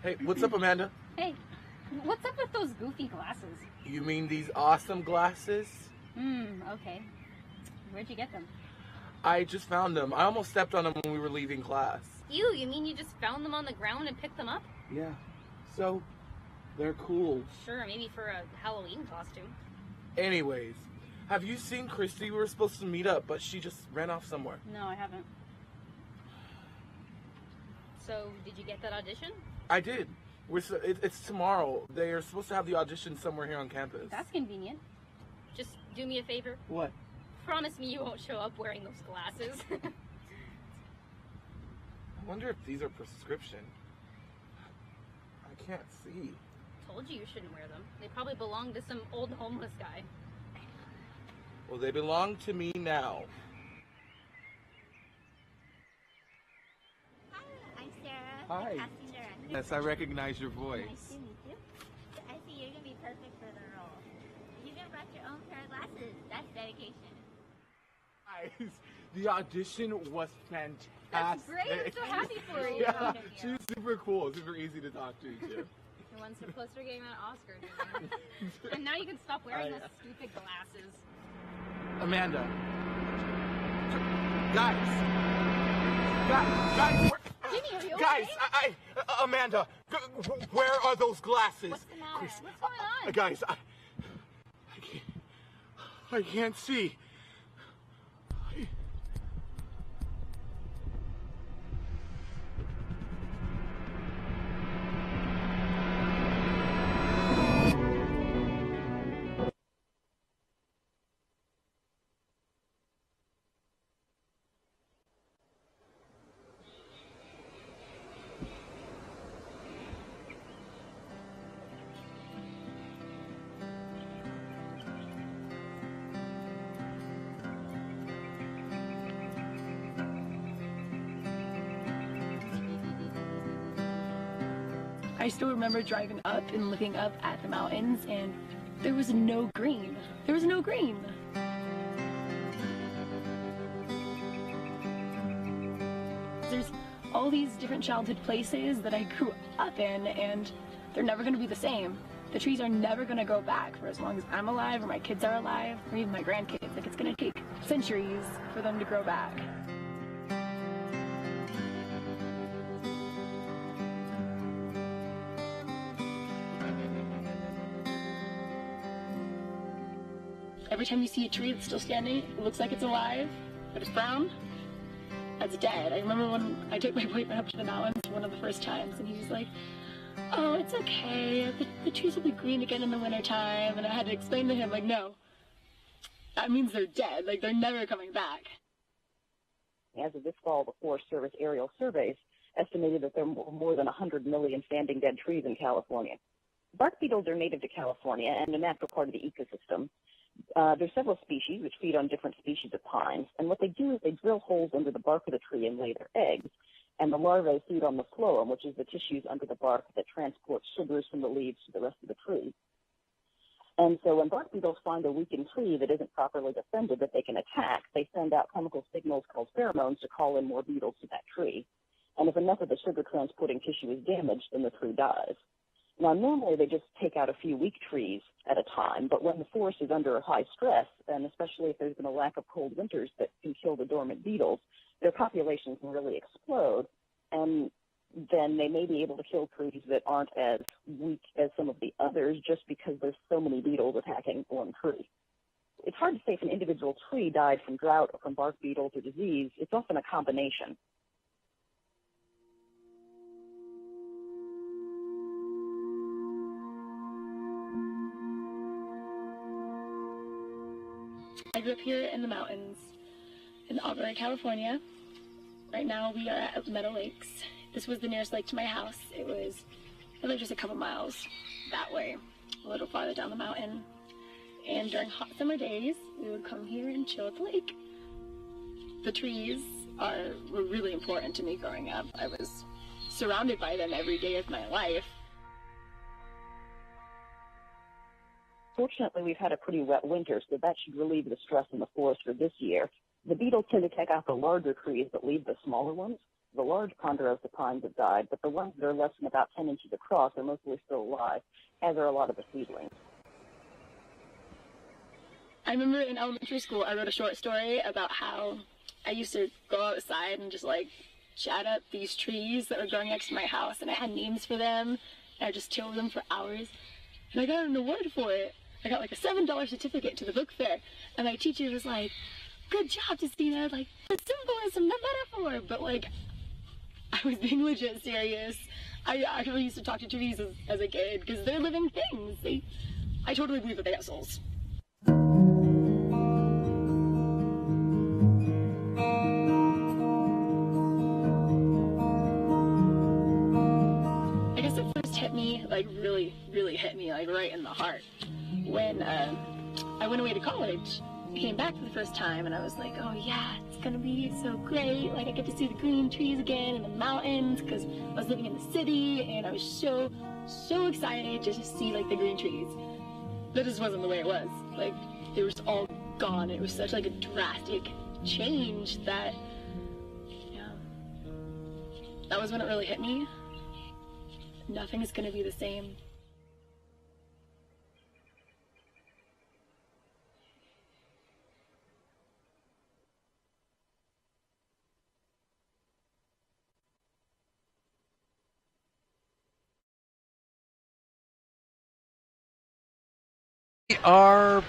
Hey, what's up, Amanda? Hey, what's up with those goofy glasses? You mean these awesome glasses? Okay. Where'd you get them? I just found them. I almost stepped on them when we were leaving class. You mean you just found them on the ground and picked them up? Yeah. So, they're cool. Sure, maybe for a Halloween costume. Anyways, have you seen Christy? We were supposed to meet up, but she just ran off somewhere. No, I haven't. So, did you get that audition? I did. It's tomorrow. They are supposed to have the audition somewhere here on campus. That's convenient. Just do me a favor. What? Promise me you won't show up wearing those glasses. I wonder if these are prescription. I can't see. Told you shouldn't wear them. They probably belong to some old homeless guy. Well, they belong to me now. Hi, I'm Sarah. Hi. The casting director. Yes, I recognize your voice. Nice to meet you. I see you're going to be perfect for the role. You even brought your own pair of glasses. That's dedication. Guys, the audition was fantastic. That's great. I'm so happy for you. Yeah, she was super cool, super easy to talk to, too. You're one step closer to getting that Oscar, dude. And now you can stop wearing those stupid glasses. Amanda. Guys, Jimmy, are you guys, okay? Amanda, where are those glasses? What's the matter? What's going on? Guys, I can't see. I still remember driving up and looking up at the mountains, and there was no green. There was no green. There's all these different childhood places that I grew up in, and they're never going to be the same. The trees are never going to go back for as long as I'm alive, or my kids are alive, or even my grandkids. Like, it's going to take centuries for them to grow back. Every time you see a tree that's still standing, it looks like it's alive, but it's brown, that's dead. I remember when I took my boyfriend up to the mountains one of the first times, and he was like, oh, it's okay, the trees will be green again in the wintertime, and I had to explain to him, like, no, that means they're dead, like, they're never coming back. As of this fall, the Forest Service aerial surveys estimated that there were more than 100 million standing dead trees in California. Bark beetles are native to California and a natural part of the ecosystem. There's several species which feed on different species of pines, and what they do is they drill holes under the bark of the tree and lay their eggs, and the larvae feed on the phloem, which is the tissues under the bark that transport sugars from the leaves to the rest of the tree. And so when bark beetles find a weakened tree that isn't properly defended that they can attack, they send out chemical signals called pheromones to call in more beetles to that tree. And if enough of the sugar-transporting tissue is damaged, then the tree dies. Now, normally they just take out a few weak trees at a time, but when the forest is under high stress, and especially if there's been a lack of cold winters that can kill the dormant beetles, their populations can really explode, and then they may be able to kill trees that aren't as weak as some of the others just because there's so many beetles attacking one tree. It's hard to say if an individual tree died from drought or from bark beetles or disease. It's often a combination. I grew up here in the mountains in Auburn, California. Right now we are at Meadow Lakes. This was the nearest lake to my house. It was just a couple miles that way, a little farther down the mountain. And during hot summer days, we would come here and chill at the lake. The trees were really important to me growing up. I was surrounded by them every day of my life. Fortunately, we've had a pretty wet winter, so that should relieve the stress in the forest for this year. The beetles tend to take out the larger trees but leave the smaller ones. The large ponderosa pines have died, but the ones that are less than about 10 inches across are mostly still alive, as are a lot of the seedlings. I remember in elementary school, I wrote a short story about how I used to go outside and just like chat up these trees that were growing next to my house, and I had names for them, and I just chill with them for hours. And I got an award for it. I got like a $7 certificate to the book fair, and my teacher was like, good job, Justina, like, the symbolism, the metaphor, but like, I was being legit serious. I actually used to talk to trees as a kid, because they're living things. I totally believe that they have souls. I guess it first hit me, like, really hit me, like, right in the heart. When I went away to college, I came back for the first time, and I was like, oh yeah, it's gonna be so great. Like, I get to see the green trees again and the mountains, because I was living in the city, and I was so excited just to see, like, the green trees. That just wasn't the way it was. Like, they were just all gone. It was such, like, a drastic change that, yeah, that was when it really hit me. Nothing is gonna be the same. We are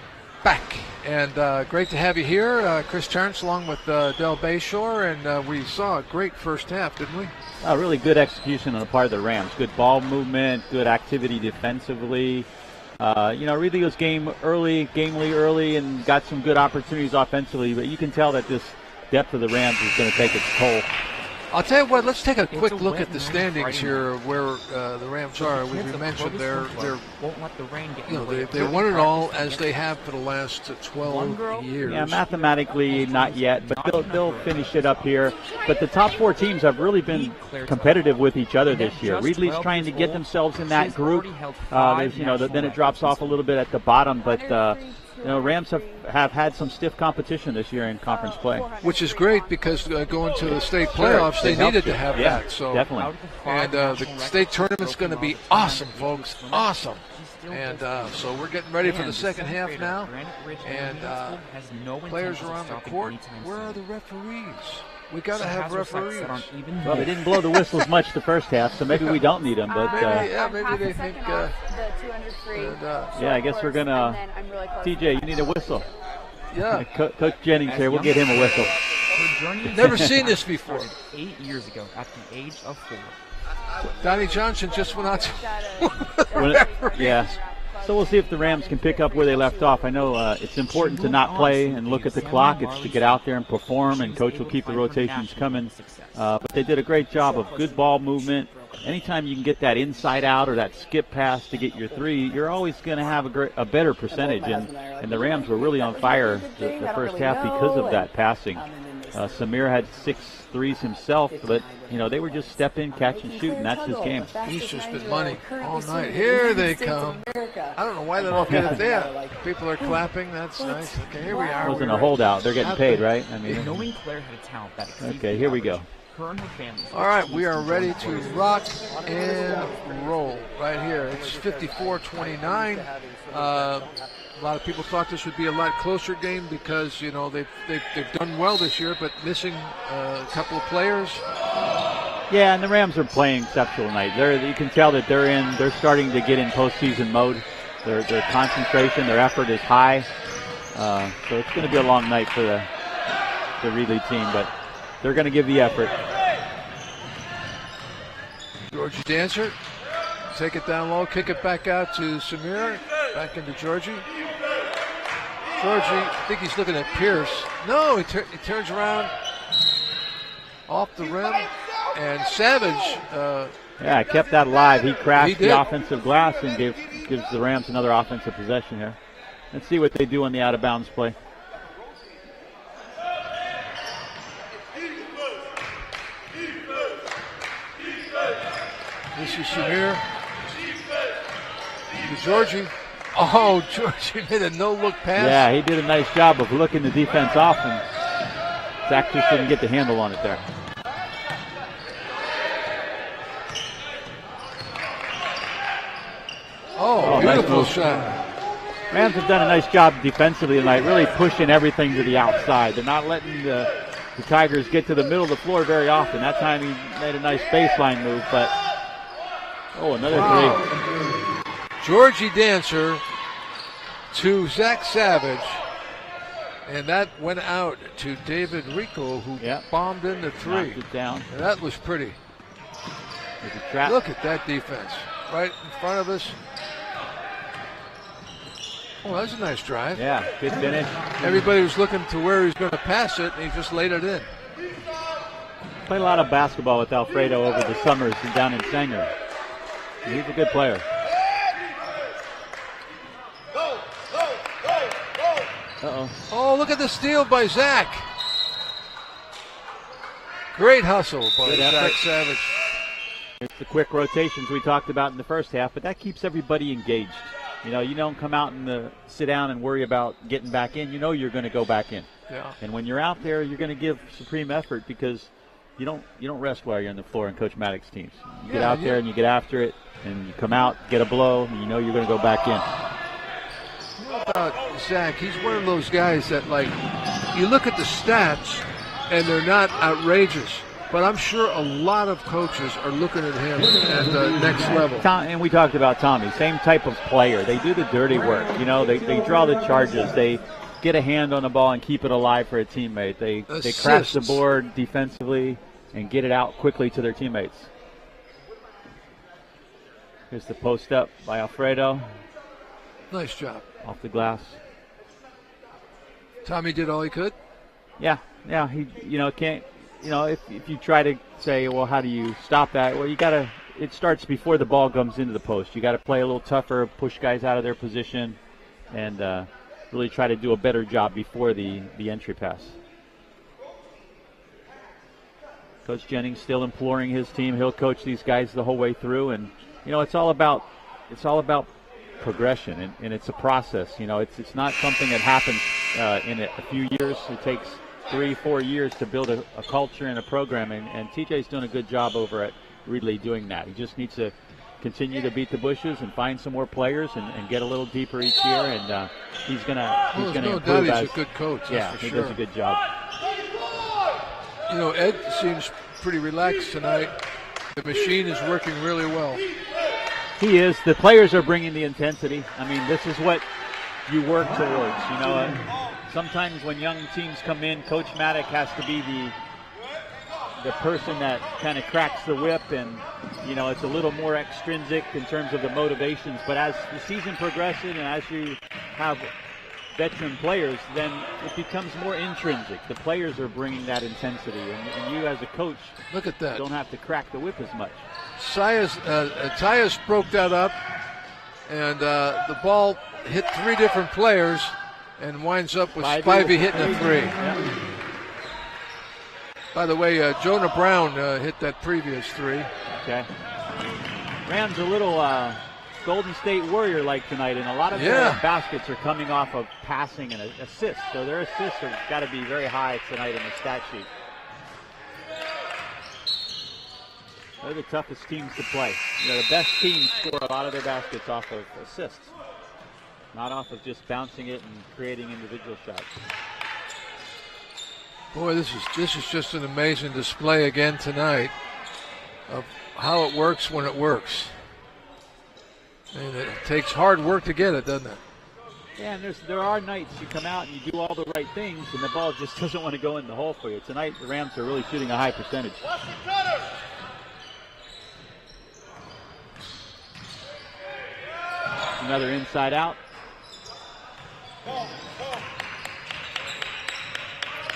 back, and great to have you here. Chris Terrence along with Del Bayshore, and we saw a great first half, didn't we? Really good execution on the part of the Rams. Good ball movement, good activity defensively. Reedley was game early, and got some good opportunities offensively, but you can tell that this depth of the Rams is going to take its toll. I'll tell you what, let's take a quick look at the standings here where the Rams are. We mentioned they won it all as they have for the last 12 years. Yeah, mathematically not yet, but they'll finish it up here. But the top 4 teams have really been competitive with each other this year. Reedley's trying to get themselves in that group. Then it drops off a little bit at the bottom, but Rams have had some stiff competition this year in conference play. Which is great because going to the state playoffs, they needed to have that. So definitely. And the state tournament's going to be awesome, folks. Awesome. And so we're getting ready for the second half now. And players are on the court. Where are the referees? We got to have referees. Well, they didn't blow the whistles much the first half, so maybe we don't need them. But maybe they think. I guess we're gonna. TJ, you need a whistle. Yeah. Coach Jennings here. We'll get him a whistle. Never seen this before. 8 years ago, at the age of 4. Donnie Johnson just went out to So we'll see if the Rams can pick up where they left off. I know it's important to not play and look at the clock. It's to get out there and perform, and Coach will keep the rotations coming. But they did a great job of good ball movement. Anytime you can get that inside out or that skip pass to get your 3, you're always going to have a better percentage. And the Rams were really on fire the first half because of that passing. Samir had 6 threes himself, but they were just step in, catch and shoot, and that's his game. He's just been money all night. Here they come. I don't know why they don't get it there. People are clapping. That's nice. Okay, here we are. It wasn't a holdout. They're getting paid, right? Knowing Claire had a talent that okay, here we go. All right, we are ready to rock and roll right here. It's 54-29. A lot of people thought this would be a lot closer game because they've done well this year, but missing a couple of players. Yeah, and the Rams are playing exceptional tonight. You can tell that they're starting to get in postseason mode. Their concentration, their effort is high. So it's going to be a long night for the Reedley team, but they're going to give the effort. Georgie Dancer, take it down low, kick it back out to Samir, back into Georgie. I think he's looking at Pierce. No, he turns around off the rim, and Savage. Kept that alive. He crashed the offensive glass and gives the Rams another offensive possession here. Let's see what they do on the out-of-bounds play. This is Samir. To Georgie. Oh, Georgie made a no-look pass. Yeah, he did a nice job of looking the defense off, and Zach just didn't get the handle on it there. Oh, beautiful shot. Rams have done a nice job defensively tonight, really pushing everything to the outside. They're not letting the Tigers get to the middle of the floor very often. That time he made a nice baseline move, but another 3. Georgie Dancer to Zach Savage, and that went out to David Rico, who bombed in the 3. Knocked it down. And that was pretty. Look at that defense right in front of us. Oh, that's a nice drive. Yeah, good finish. Everybody was looking to where he's going to pass it, and he just laid it in. Played a lot of basketball with Alfredo over the summers and down in Sanger. He's a good player. Oh, look at the steal by Zach. Great hustle by Zach Savage. It's the quick rotations we talked about in the first half, but that keeps everybody engaged. You don't come out and sit down and worry about getting back in. You're going to go back in. Yeah. And when you're out there, you're going to give supreme effort because you don't rest while you're on the floor in Coach Maddox's teams. You get out there and you get after it, and you come out, get a blow, and you're going to go back in. What about Zach? He's one of those guys that, you look at the stats, and they're not outrageous. but I'm sure a lot of coaches are looking at him at the next level. And we talked about Tommy, same type of player. They do the dirty work. You know, they draw the charges. They get a hand on the ball and keep it alive for a teammate. They crash the board defensively and get it out quickly to their teammates. Here's the post up by Alfredo. Nice job. Off the glass. Tommy did all he could? Yeah. He, can't, if you try to say, well, how do you stop that? Well, it starts before the ball comes into the post. You got to play a little tougher, push guys out of their position, and really try to do a better job before the entry pass. Coach Jennings still imploring his team. He'll coach these guys the whole way through, and it's all about progression, and it's a process. It's not something that happens in a few years. It takes 3-4 years to build a culture and a program, and TJ's doing a good job over at Reedley doing that. He just needs to continue to beat the bushes and find some more players and get a little deeper each year, and he's gonna improve. He's a good coach. Yeah, he does a good job. Ed seems pretty relaxed tonight. The machine is working really well. He is. The players are bringing the intensity. I mean, this is what you work towards. Sometimes when young teams come in, Coach Maddock has to be the person that kind of cracks the whip, and it's a little more extrinsic in terms of the motivations. But as the season progresses and as you have veteran players, then it becomes more intrinsic. The players are bringing that intensity, and you as a coach, look at that, don't have to crack the whip as much. Tyus broke that up, and the ball hit 3 different players and winds up with Spivey hitting a 3. Yeah. By the way, Jonah Brown hit that previous 3. Okay. Rams a little Golden State Warrior-like tonight, and a lot of their baskets are coming off of passing and assists. So their assists have got to be very high tonight in the stat sheet. They're the toughest teams to play. The best teams score a lot of their baskets off of assists, not off of just bouncing it and creating individual shots. Boy, this is just an amazing display again tonight of how it works when it works. And it takes hard work to get it, doesn't it? Yeah, and there are nights you come out and you do all the right things, and the ball just doesn't want to go in the hole for you. Tonight, the Rams are really shooting a high percentage. Another inside out.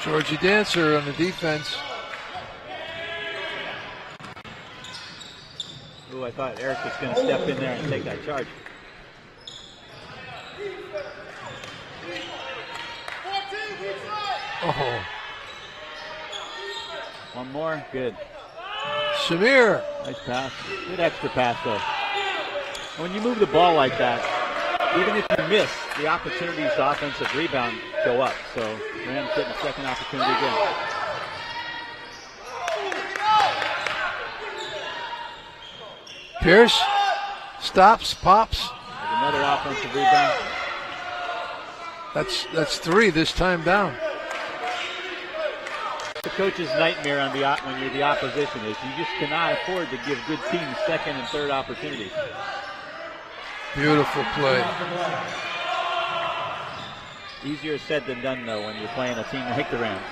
Georgie Dancer on the defense. Ooh, I thought Eric was going to step in there and take that charge. Oh. One more. Good. Samir. Nice pass. Good extra pass, though. When you move the ball like that, even if you miss, the opportunities to offensive rebound go up. So Rams getting a second opportunity again. Pierce stops, pops. There's another offensive rebound. That's 3 this time down. The coach's nightmare on when you're the opposition is you just cannot afford to give good teams second and third opportunities. Beautiful play. Easier said than done, though, when you're playing a team like the Rams.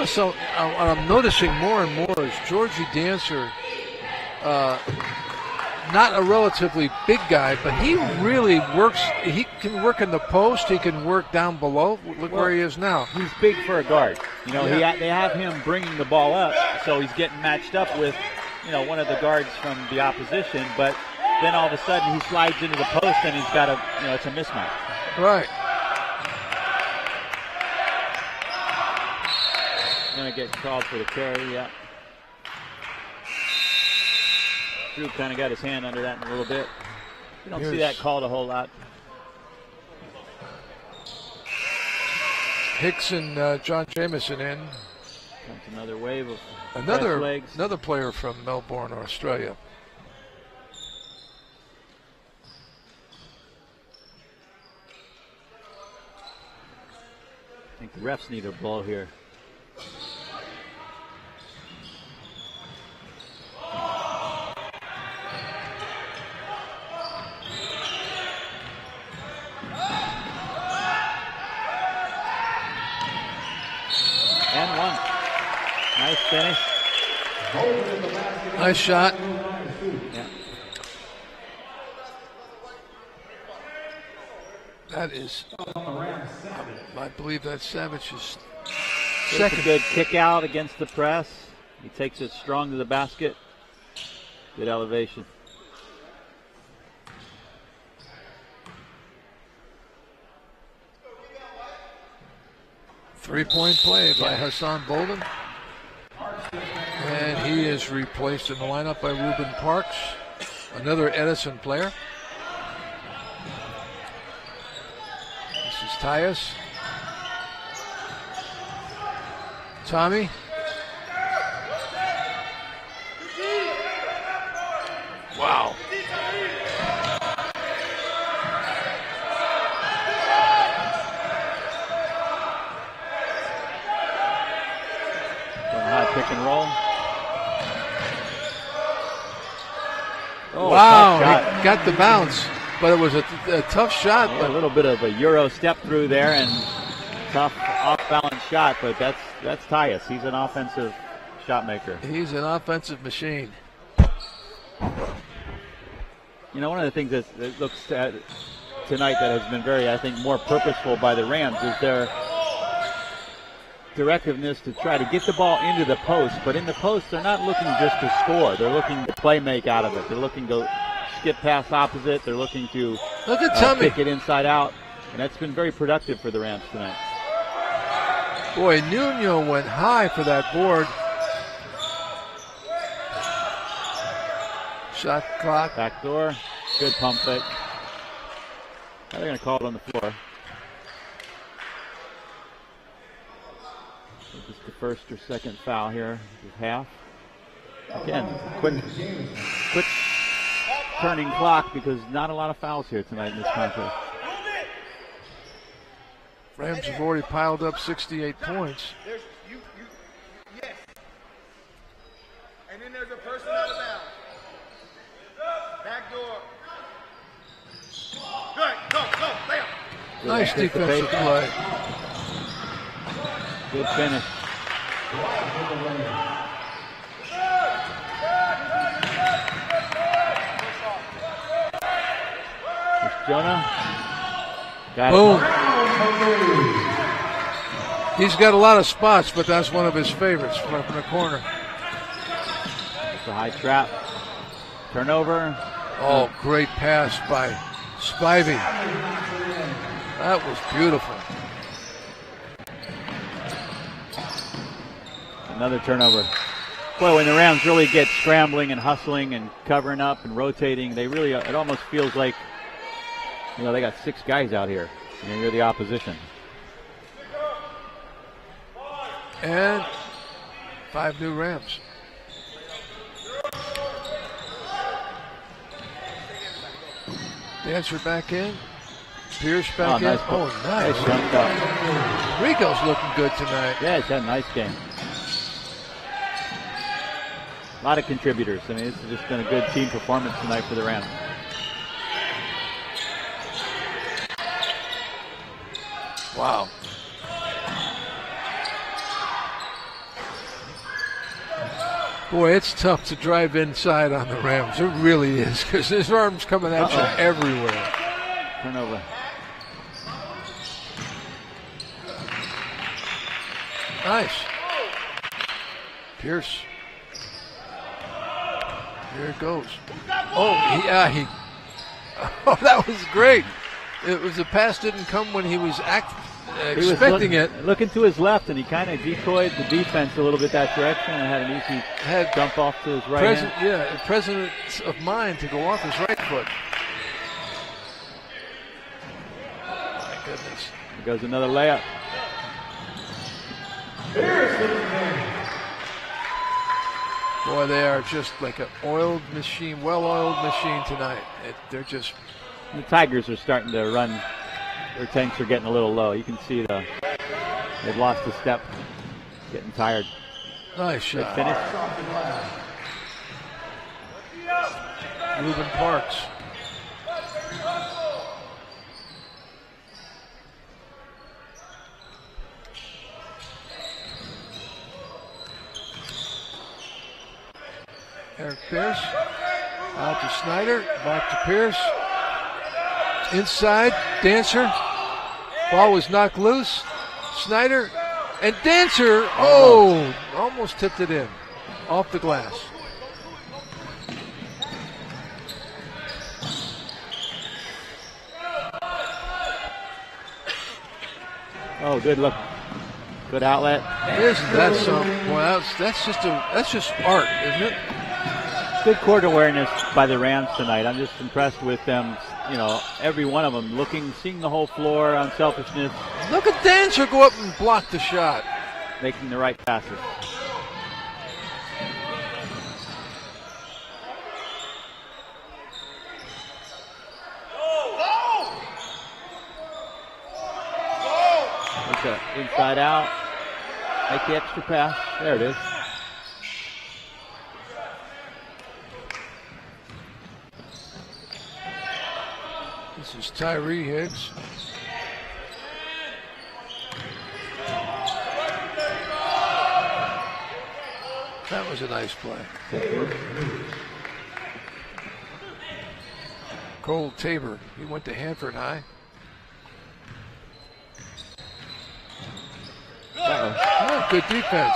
So what I'm noticing more and more is Georgie Dancer, not a relatively big guy, but he really works. He can work in the post. He can work down below. Look where he is now. He's big for a guard. They have him bringing the ball up, so he's getting matched up with one of the guards from the opposition, but then all of a sudden he slides into the post and he's got it's a mismatch. Right. Going to get called for the carry, yeah. Drew kind of got his hand under that in a little bit. You don't see that called a whole lot. Hicks and John Jamieson in. Comes another wave of another player from Melbourne, Australia. I think The refs need a blow here. And one. Nice finish. Nice shot. Yeah. That is, I believe that's Savage's Takes second. a good kick out against the press. He takes it strong to the basket. Good elevation. Three-point play by Hassan Bolden. And he is replaced in the lineup by Ruben Parks, another Edison player. This is Tyus. Tommy. Wow. High pick and roll. Oh, wow, tough shot. he got the bounce, but it was a tough shot. Yeah, a little bit of a Euro step through there and tough off-balance shot, but that's Tyus. He's an offensive shot maker. He's an offensive machine. You know, one of the things that looks at tonight that has been very, I think, more purposeful by the Rams is their directiveness to try to get the ball into the post, but in the post they're not looking just to score. They're looking to play make out of it. They're looking to skip past opposite. They're looking to look at Tommy. Kick it inside out, and that's been very productive for the Rams tonight. Boy, Nuno went high for that board. Shot clock. Back door. Good pump fake. They're going to call it on the floor. Just the first or second foul here with half. Again, quick turning clock because not a lot of fouls here tonight in this contest. Rams have already piled up 68 points. Yes. And then there's a person out of bounds. Back door. Good. Go. Layup. Nice defensive play. Good finish. There's Jonah. Got Boom. it. He's got a lot of spots, but that's one of his favorites from the corner. It's a high trap. Turnover. Oh, great pass by Spivey. That was beautiful. Another turnover. Boy, when the Rams really get scrambling and hustling and covering up and rotating, they really, it almost feels like, you know, they got 6 guys out here. You know, you're the opposition. And 5 new Rams. Dancer back in. Pierce back in. Nice. Oh, nice. Jump up. Rico's looking good tonight. Yeah, he's had a nice game. A lot of contributors. I mean, this has just been a good team performance tonight for the Rams. Wow. Boy, it's tough to drive inside on the Rams. It really is, because his arm's coming at you everywhere. Turnover. Nice. Pierce. Here it goes. Oh, oh, that was great. It was, the pass didn't come when he was expecting it. Looking to his left, and he kind of decoyed the defense a little bit that direction and had an easy dump off to his right hand. Yeah, presence of mind to go off his right foot. My goodness. Here goes another layup. Boy, they are just like an oiled machine, well-oiled machine tonight. They're just... The Tigers are starting to run. Their tanks are getting a little low. You can see the They've lost a step. Getting tired. Nice shot. Finish. Ruben Parks. Eric Pierce. Out to Snyder. Back to Pierce. Inside. Dancer. Ball was knocked loose. Snyder. And Dancer. Oh! Almost tipped it in. Off the glass. Oh, good look. Good outlet. Isn't that something? Well, that's just art, isn't it? Good court awareness by the Rams tonight. I'm just impressed with them. You know, every one of them seeing the whole floor, unselfishness. Look at Dancer go up and block the shot. Making the right passes. Inside out. Make the extra pass. There it is. This is Tyree Higgs. That was a nice play. Cole Tabor, he went to Hanford High. Oh, good defense.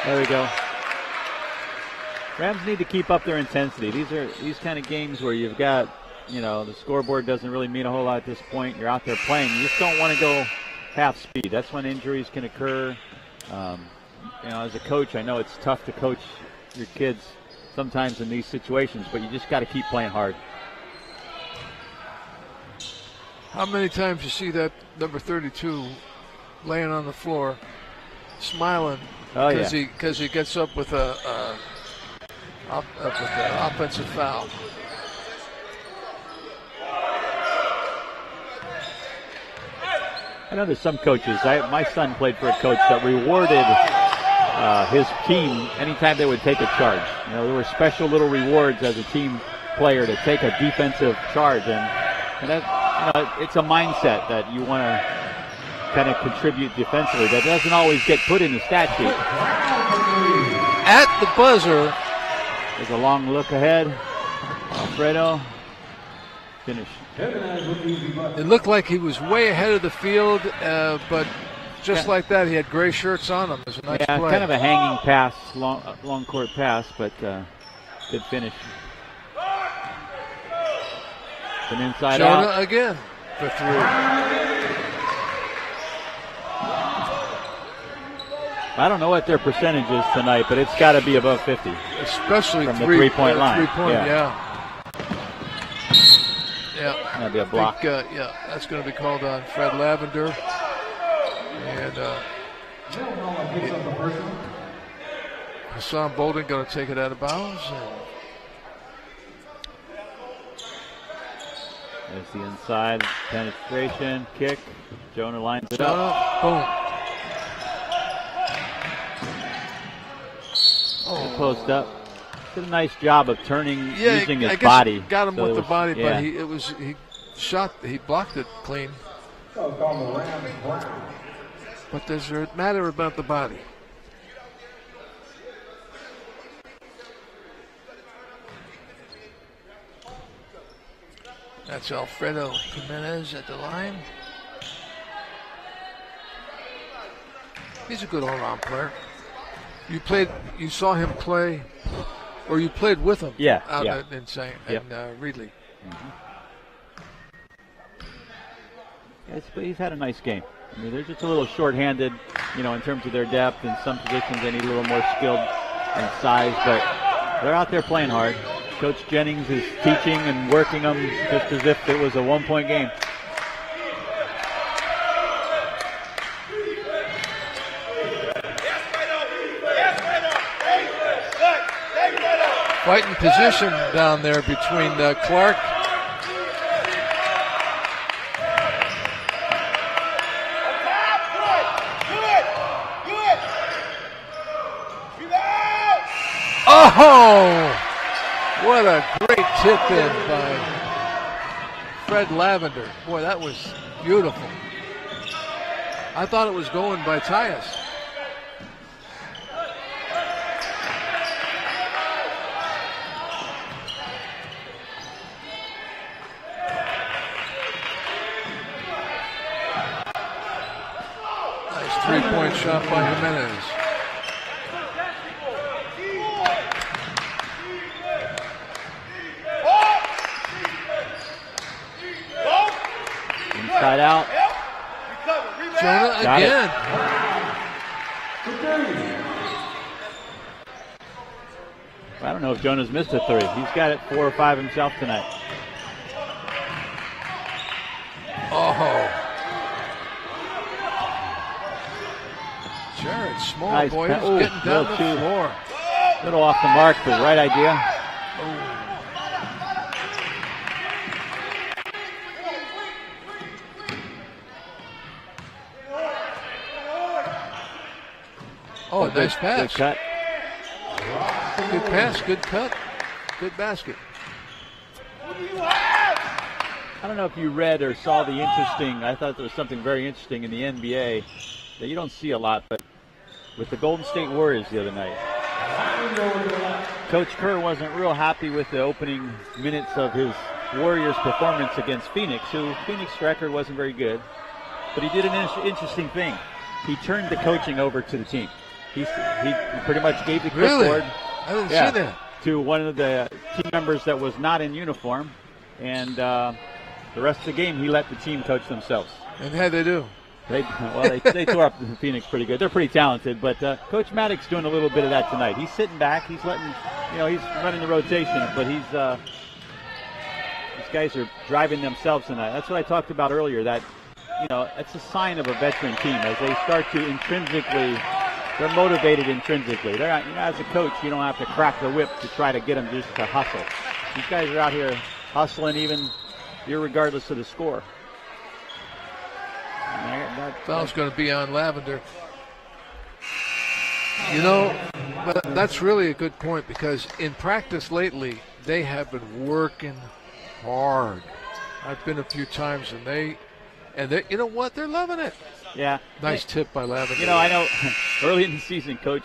There we go. Rams need to keep up their intensity. These kind of games where you've got, you know, the scoreboard doesn't really mean a whole lot at this point. You're out there playing. You just don't want to go half speed. That's when injuries can occur. You know, as a coach, I know it's tough to coach your kids sometimes in these situations, but you just got to keep playing hard. How many times you see that number 32 laying on the floor, smiling because he gets up with an offensive foul. I know there's some coaches. My son played for a coach that rewarded his team anytime they would take a charge. You know, there were special little rewards as a team player to take a defensive charge, and that. You know, it's a mindset that you want to kind of contribute defensively. That doesn't always get put in the stat sheet. At the buzzer. There's a long look ahead. Alfredo. Finish. It looked like he was way ahead of the field, but just like that, he had gray shirts on him. It was a nice play. Kind of a hanging pass, long court pass, but good finish. An inside Jonah out. Again for three. I don't know what their percentage is tonight, but it's got to be above 50. Especially from the three-point line. Yeah. That'd be a block. That's going to be called on Fred Lavender. And Hassan Bolden going to take it out of bounds. There's the inside penetration kick. Jonah lines it up. Boom. Oh. Closed up. Did a nice job of turning using his I guess body. Got him with the body, yeah. but he blocked it clean. But there's a matter about the body. That's Alfredo Jimenez at the line. He's a good all-around player. You saw him play, or you played with him. Out in Reedley. He's had a nice game. I mean, they're just a little short-handed, you know, in terms of their depth. In some positions, they need a little more skill and size, but they're out there playing hard. Coach Jennings is teaching and working them just as if it was a one-point game. Fighting position down there between Clark Oh! What a great tip in by Fred Lavender. Boy, that was beautiful. I thought it was going by Tyus. Nice three-point shot by Jimenez. Inside out. Jonah again. I don't know if Jonah's missed a three. He's got it 4 or 5 himself tonight. Oh. Jared Small, Nice boy, pass. he's getting down the Little floor. Little off the mark, but right idea. Oh, nice pass. Good cut. Good pass, good cut, good basket. I don't know if you read or saw the interesting, I thought there was something very interesting in the NBA that you don't see a lot, but with the Golden State Warriors the other night. Coach Kerr wasn't real happy with the opening minutes of his Warriors performance against Phoenix, who Phoenix record wasn't very good, but he did an interesting thing. He turned the coaching over to the team. He pretty much gave the clipboard I didn't see that. to one of the team members that was not in uniform, and the rest of the game he let the team coach themselves. And how'd they do? They tore up Phoenix pretty good. They're pretty talented, but Coach Maddox doing a little bit of that tonight. He's sitting back. He's letting, he's running the rotation, but these guys are driving themselves tonight. That's what I talked about earlier. That it's a sign of a veteran team as they start to intrinsically. They're motivated intrinsically. They're not, as a coach, you don't have to crack the whip to try to get them just to hustle. These guys are out here hustling even irregardless of the score. Foul's going to be on Lavender. But that's really a good point because in practice lately, they have been working hard. I've been a few times and they you know what? They're loving it. Yeah. Nice tip by Lavender. I know early in the season, Coach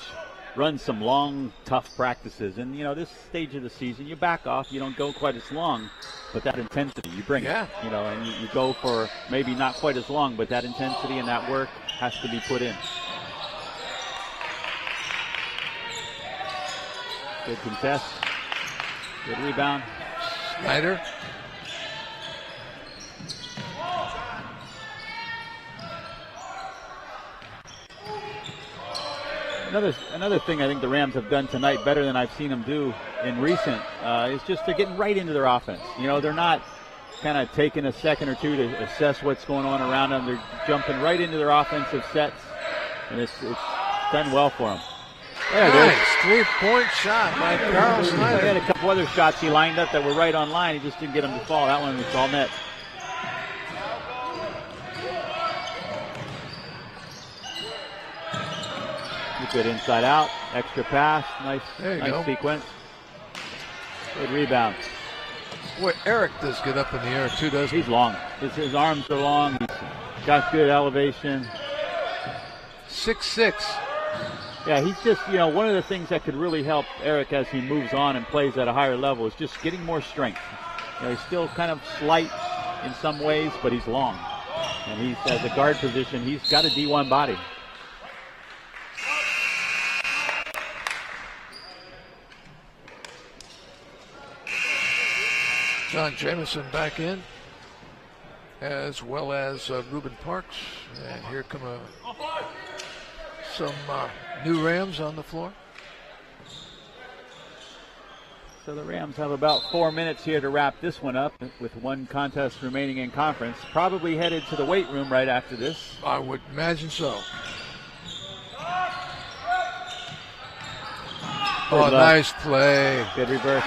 runs some long, tough practices. And, this stage of the season, you back off. You don't go quite as long, but that intensity, you bring it. And you go for maybe not quite as long, but that intensity and that work has to be put in. Good contest. Good rebound. Snyder. Another thing I think the Rams have done tonight better than I've seen them do in recent is just they're getting right into their offense. They're not kind of taking a second or two to assess what's going on around them. They're jumping right into their offensive sets, and it's done well for them. Nice three-point shot by Carl Snyder. He had a couple other shots he lined up that were right on line. He just didn't get them to fall. That one was all net. Good inside out, extra pass, nice sequence. Good rebound. Boy, Eric does get up in the air too, doesn't he? He's long. His arms are long. He's got good elevation. 6'6". Yeah, he's just, one of the things that could really help Eric as he moves on and plays at a higher level is just getting more strength. He's still kind of slight in some ways, but he's long. And he's, as a guard position, he's got a D1 body. John Jamison back in, as well as Ruben Parks. And here come some new Rams on the floor. So the Rams have about 4 minutes here to wrap this one up with one contest remaining in conference. Probably headed to the weight room right after this. I would imagine so. Oh, nice play. Good reverse.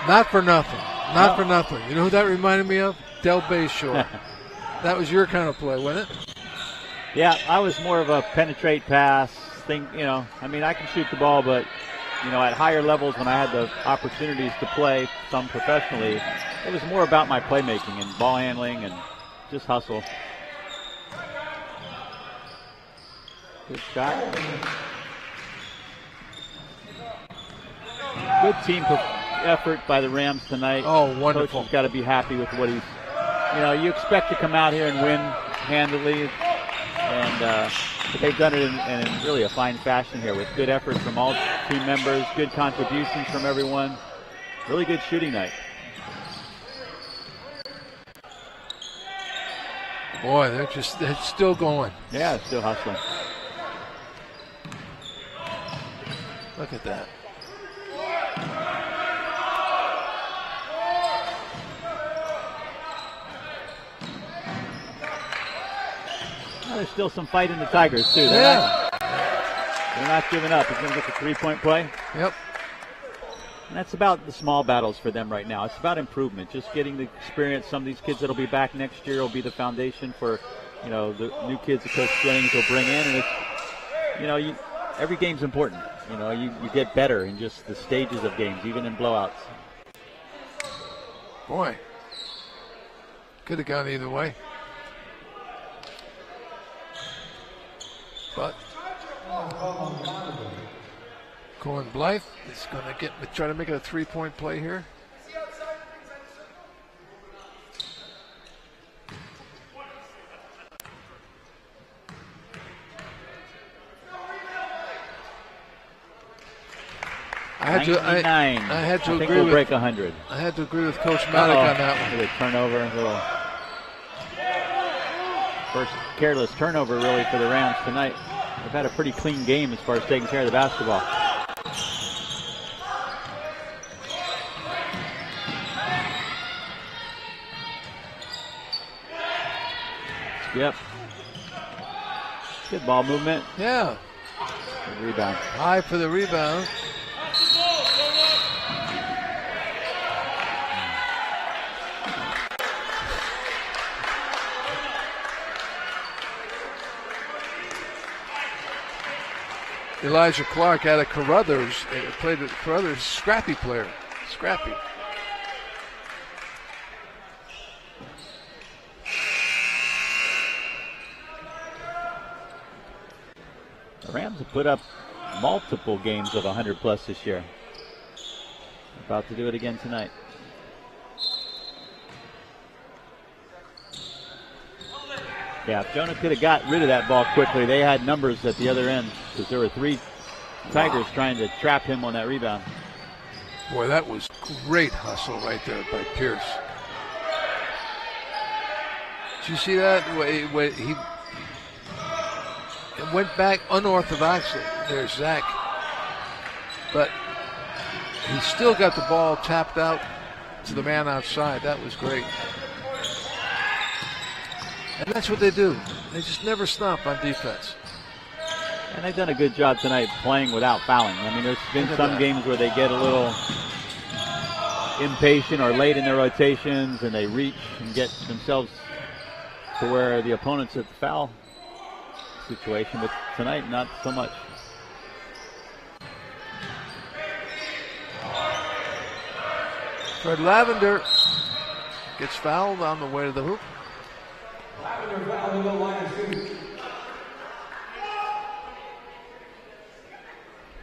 Not for nothing. Not for nothing. You know who that reminded me of? Del Bayshore. That was your kind of play, wasn't it? Yeah, I was more of a penetrate pass, think, I mean, I can shoot the ball, but, at higher levels when I had the opportunities to play, some professionally, it was more about my playmaking and ball handling and just hustle. Good shot. Good team effort by the Rams tonight. Oh, wonderful. Coach has got to be happy with what he's, you expect to come out here and win handily, and but they've done it in really a fine fashion here with good effort from all team members, good contributions from everyone. Really good shooting night. Boy, they're still going. Yeah, still hustling. Look at that. Well, there's still some fight in the Tigers, too. They're not giving up. He's going to get the three-point play. Yep. And that's about the small battles for them right now. It's about improvement, just getting the experience. Some of these kids that will be back next year will be the foundation for, the new kids that Coach Jennings will bring in. And it's, every game's important. You get better in just the stages of games, even in blowouts. Boy, could have gone either way. But Cohen Blythe is going to try to make it a three-point play here. I had to agree we'll with break 100. I had to agree with Coach Maddock on that one. A turnover, little first careless turnover really for the Rams tonight. They've had a pretty clean game as far as taking care of the basketball. Yep. Good ball movement. Yeah. Good rebound. High for the rebound. Elijah Clark out of Carruthers. Played at Carruthers. Scrappy player. Scrappy. The Rams have put up multiple games of 100+ this year. About to do it again tonight. Yeah, if Jonah could have got rid of that ball quickly, they had numbers at the other end because there were 3 Tigers trying to trap him on that rebound. Boy, that was great hustle right there by Pierce. Did you see that? He went back unorthodoxly. There's Zach. But he still got the ball tapped out to the man outside. That was great. And that's what they do. They just never stop on defense. And they've done a good job tonight playing without fouling. I mean, there's been some games where they get a little impatient or late in their rotations and they reach and get themselves to where the opponent's at the foul situation. But tonight, not so much. Fred Lavender gets fouled on the way to the hoop.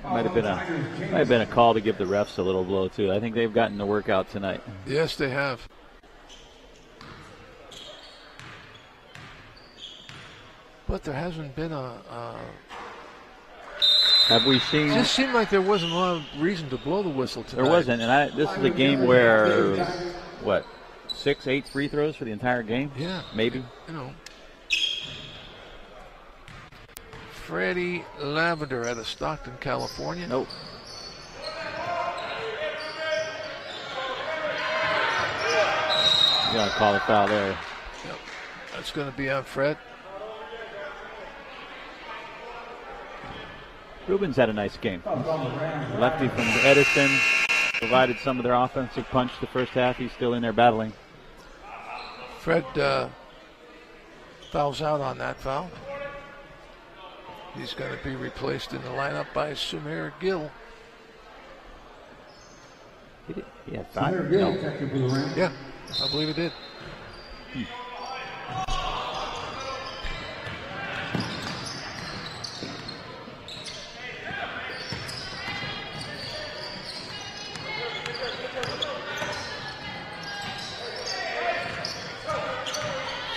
Might have been a call to give the refs a little blow too. I think they've gotten the workout tonight. Yes, they have. But there hasn't been Have we seen? It just seemed like there wasn't a lot of reason to blow the whistle tonight. There wasn't, and this is a game where 6, 8 free throws for the entire game? Yeah, maybe. Freddie Lavender out of Stockton, California. Nope. You gotta call a foul there. Yep. That's going to be on Fred. Rubin's had a nice game. Lefty from Edison provided some of their offensive punch the first half. He's still in there battling. Fred fouls out on that foul. He's going to be replaced in the lineup by Sumer Gill. He had 5. Gill, No. catcher for the Rams. Yeah, I believe it did.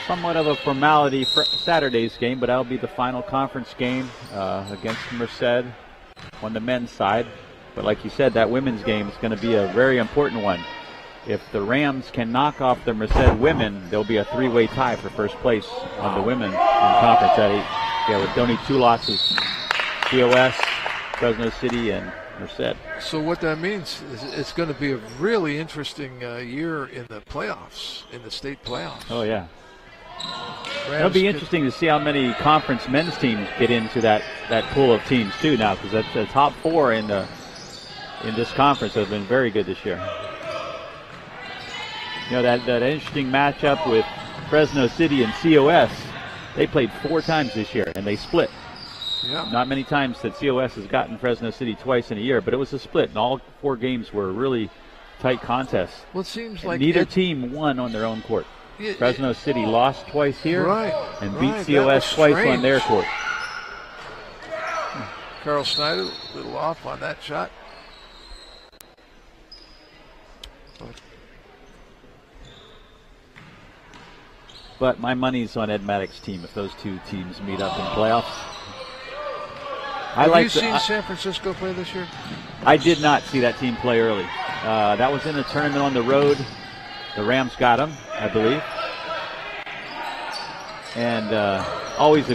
Somewhat of a formality for Saturday's game, but that'll be the final conference game against Merced on the men's side. But like you said, that women's game is going to be a very important one. If the Rams can knock off the Merced women, there'll be a 3-way tie for first place on the women in conference. With only 2 losses, COS, Fresno City, and Merced. So what that means is it's going to be a really interesting year in the playoffs, in the state playoffs. Oh, yeah. Rams It'll be interesting to see how many conference men's teams get into that pool of teams too now, because the top 4 in this conference have been very good this year. You know, that interesting matchup with Fresno City and COS, they played 4 times this year and they split. Yeah. Not many times that COS has gotten Fresno City twice in a year, but it was a split, and all 4 games were really tight contests. Well, it seems and like neither team won on their own court. Fresno City lost twice here and beat COS twice on their court. Carl Snyder, a little off on that shot. But my money's on Ed Maddox's team if those 2 teams meet up in playoffs. Have you seen San Francisco play this year? I did not see that team play early. That was in a tournament on the road. The Rams got them, I believe. And always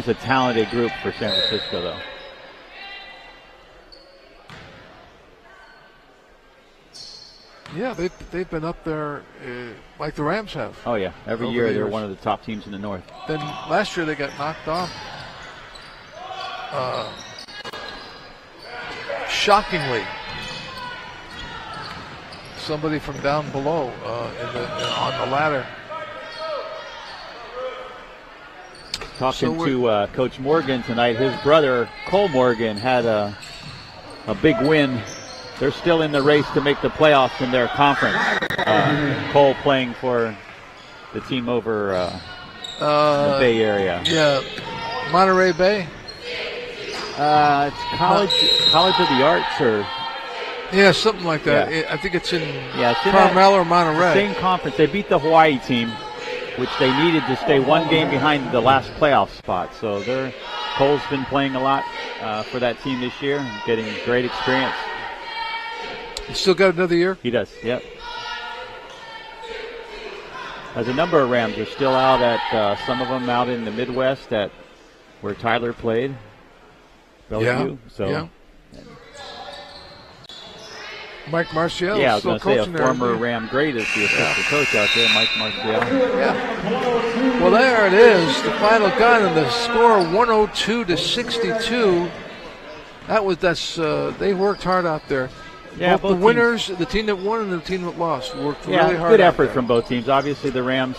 a talented group for San Francisco, though. Yeah, they've been up there like the Rams have. Oh, yeah. Every year they're one of the top teams in the North. Then last year they got knocked off. Shockingly. Somebody from down below on the ladder. Talking to Coach Morgan tonight, his brother Cole Morgan had a big win. They're still in the race to make the playoffs in their conference. Cole playing for the team over the Bay Area. Yeah, Monterey Bay. It's College of the Arts, or yeah, something like that. Yeah. I think it's in it's in Carmel or Monterey. Same conference. They beat the Hawaii team, which they needed to stay 1 game behind the last playoff spot. So Cole's been playing a lot for that team this year, getting great experience. He still got another year? He does, yep. There's a number of Rams are still out at, some of them out in the Midwest at where Tyler played, Bellevue. Mike Marcial. Yeah, I was going to say a former Ram great is the assistant coach out there, Mike Marcial. Yeah. Well, there it is, the final gun, and the score 102-62. They worked hard out there. Yeah, both the winners, the team that won and the team that lost, worked really hard. Good effort from both teams. Obviously, the Rams,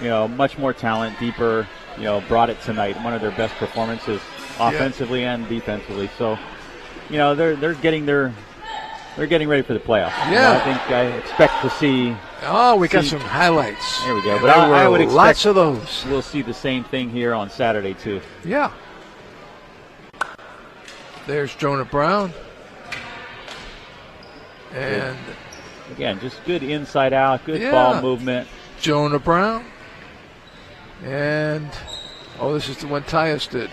much more talent, deeper, brought it tonight. One of their best performances, offensively and defensively. So, they're getting ready for the playoffs. Yeah, I expect to see. Oh, we got some highlights. There we go. And But I would expect lots of those. We'll see the same thing here on Saturday too. Yeah. There's Jonah Brown. And again, just good inside out, good ball movement. Jonah Brown. And this is the one Tyus did.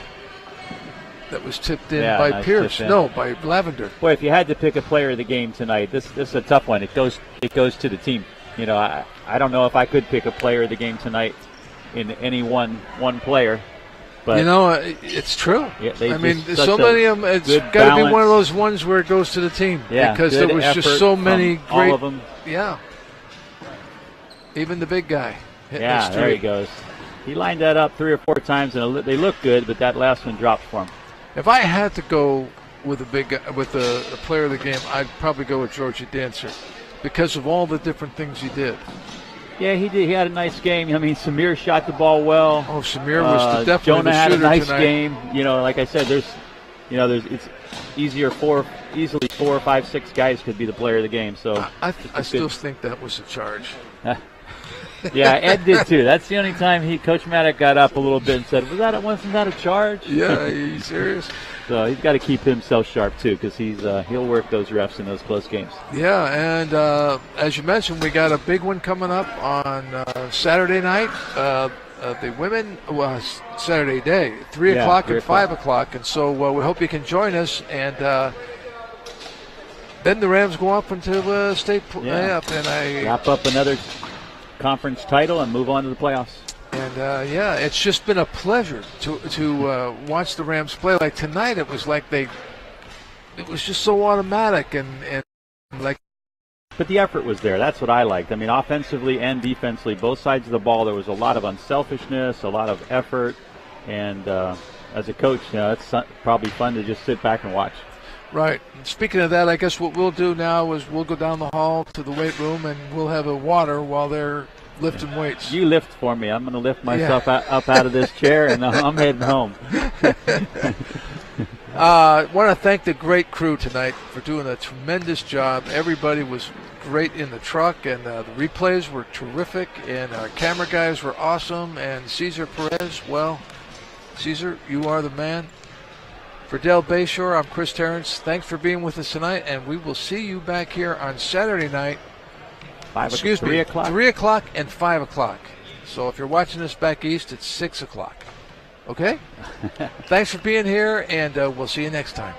That was tipped in by nice Pierce. in. No, by Lavender. Boy, if you had to pick a player of the game tonight, this is a tough one. It goes to the team. I don't know if I could pick a player of the game tonight in any one player. But it's true. Yeah, so many of them. It's got to be one of those ones where it goes to the team. Yeah, because there was just so many great. All of them. Yeah. Even the big guy. Yeah, there he goes. He lined that up 3 or 4 times, and they look good, but that last one dropped for him. If I had to go with a player of the game, I'd probably go with Georgie Dancer because of all the different things he did. Yeah, he did. He had a nice game. I mean, Samir shot the ball well. Oh, Samir was definitely Jonah the had a shooter nice tonight. game. You know, like I said, it's easily 4 or 5, 6 guys could be the player of the game. So I still think that was a charge. Yeah, Ed did too. That's the only time Coach Maddock got up a little bit and said, wasn't that a charge? Yeah, are you serious? So he's got to keep himself sharp too, because he'll work those refs in those close games. Yeah, and as you mentioned, we got a big one coming up on Saturday night. The women, Saturday day, 3 o'clock and 5 o'clock, and so we hope you can join us. And then the Rams go up into state playoff, and wrap up another conference title and move on to the playoffs. And it's just been a pleasure to watch the Rams play. Like tonight, it was like it was just so automatic and like. But the effort was there. That's what I liked. I mean, offensively and defensively, both sides of the ball, there was a lot of unselfishness, a lot of effort, and as a coach, it's probably fun to just sit back and watch. Right. Speaking of that, I guess what we'll do now is we'll go down the hall to the weight room and we'll have a water while they're lifting weights. You lift for me. I'm going to lift myself up out of this chair, and I'm heading home. I want to thank the great crew tonight for doing a tremendous job. Everybody was great in the truck, and the replays were terrific, and our camera guys were awesome, and Cesar Perez, well, Cesar, you are the man. For Del Bayshore, I'm Chris Terrence. Thanks for being with us tonight, and we will see you back here on Saturday night. 3 o'clock. 3 o'clock and 5 o'clock. So if you're watching this back east, it's 6 o'clock. Okay? Thanks for being here, and we'll see you next time.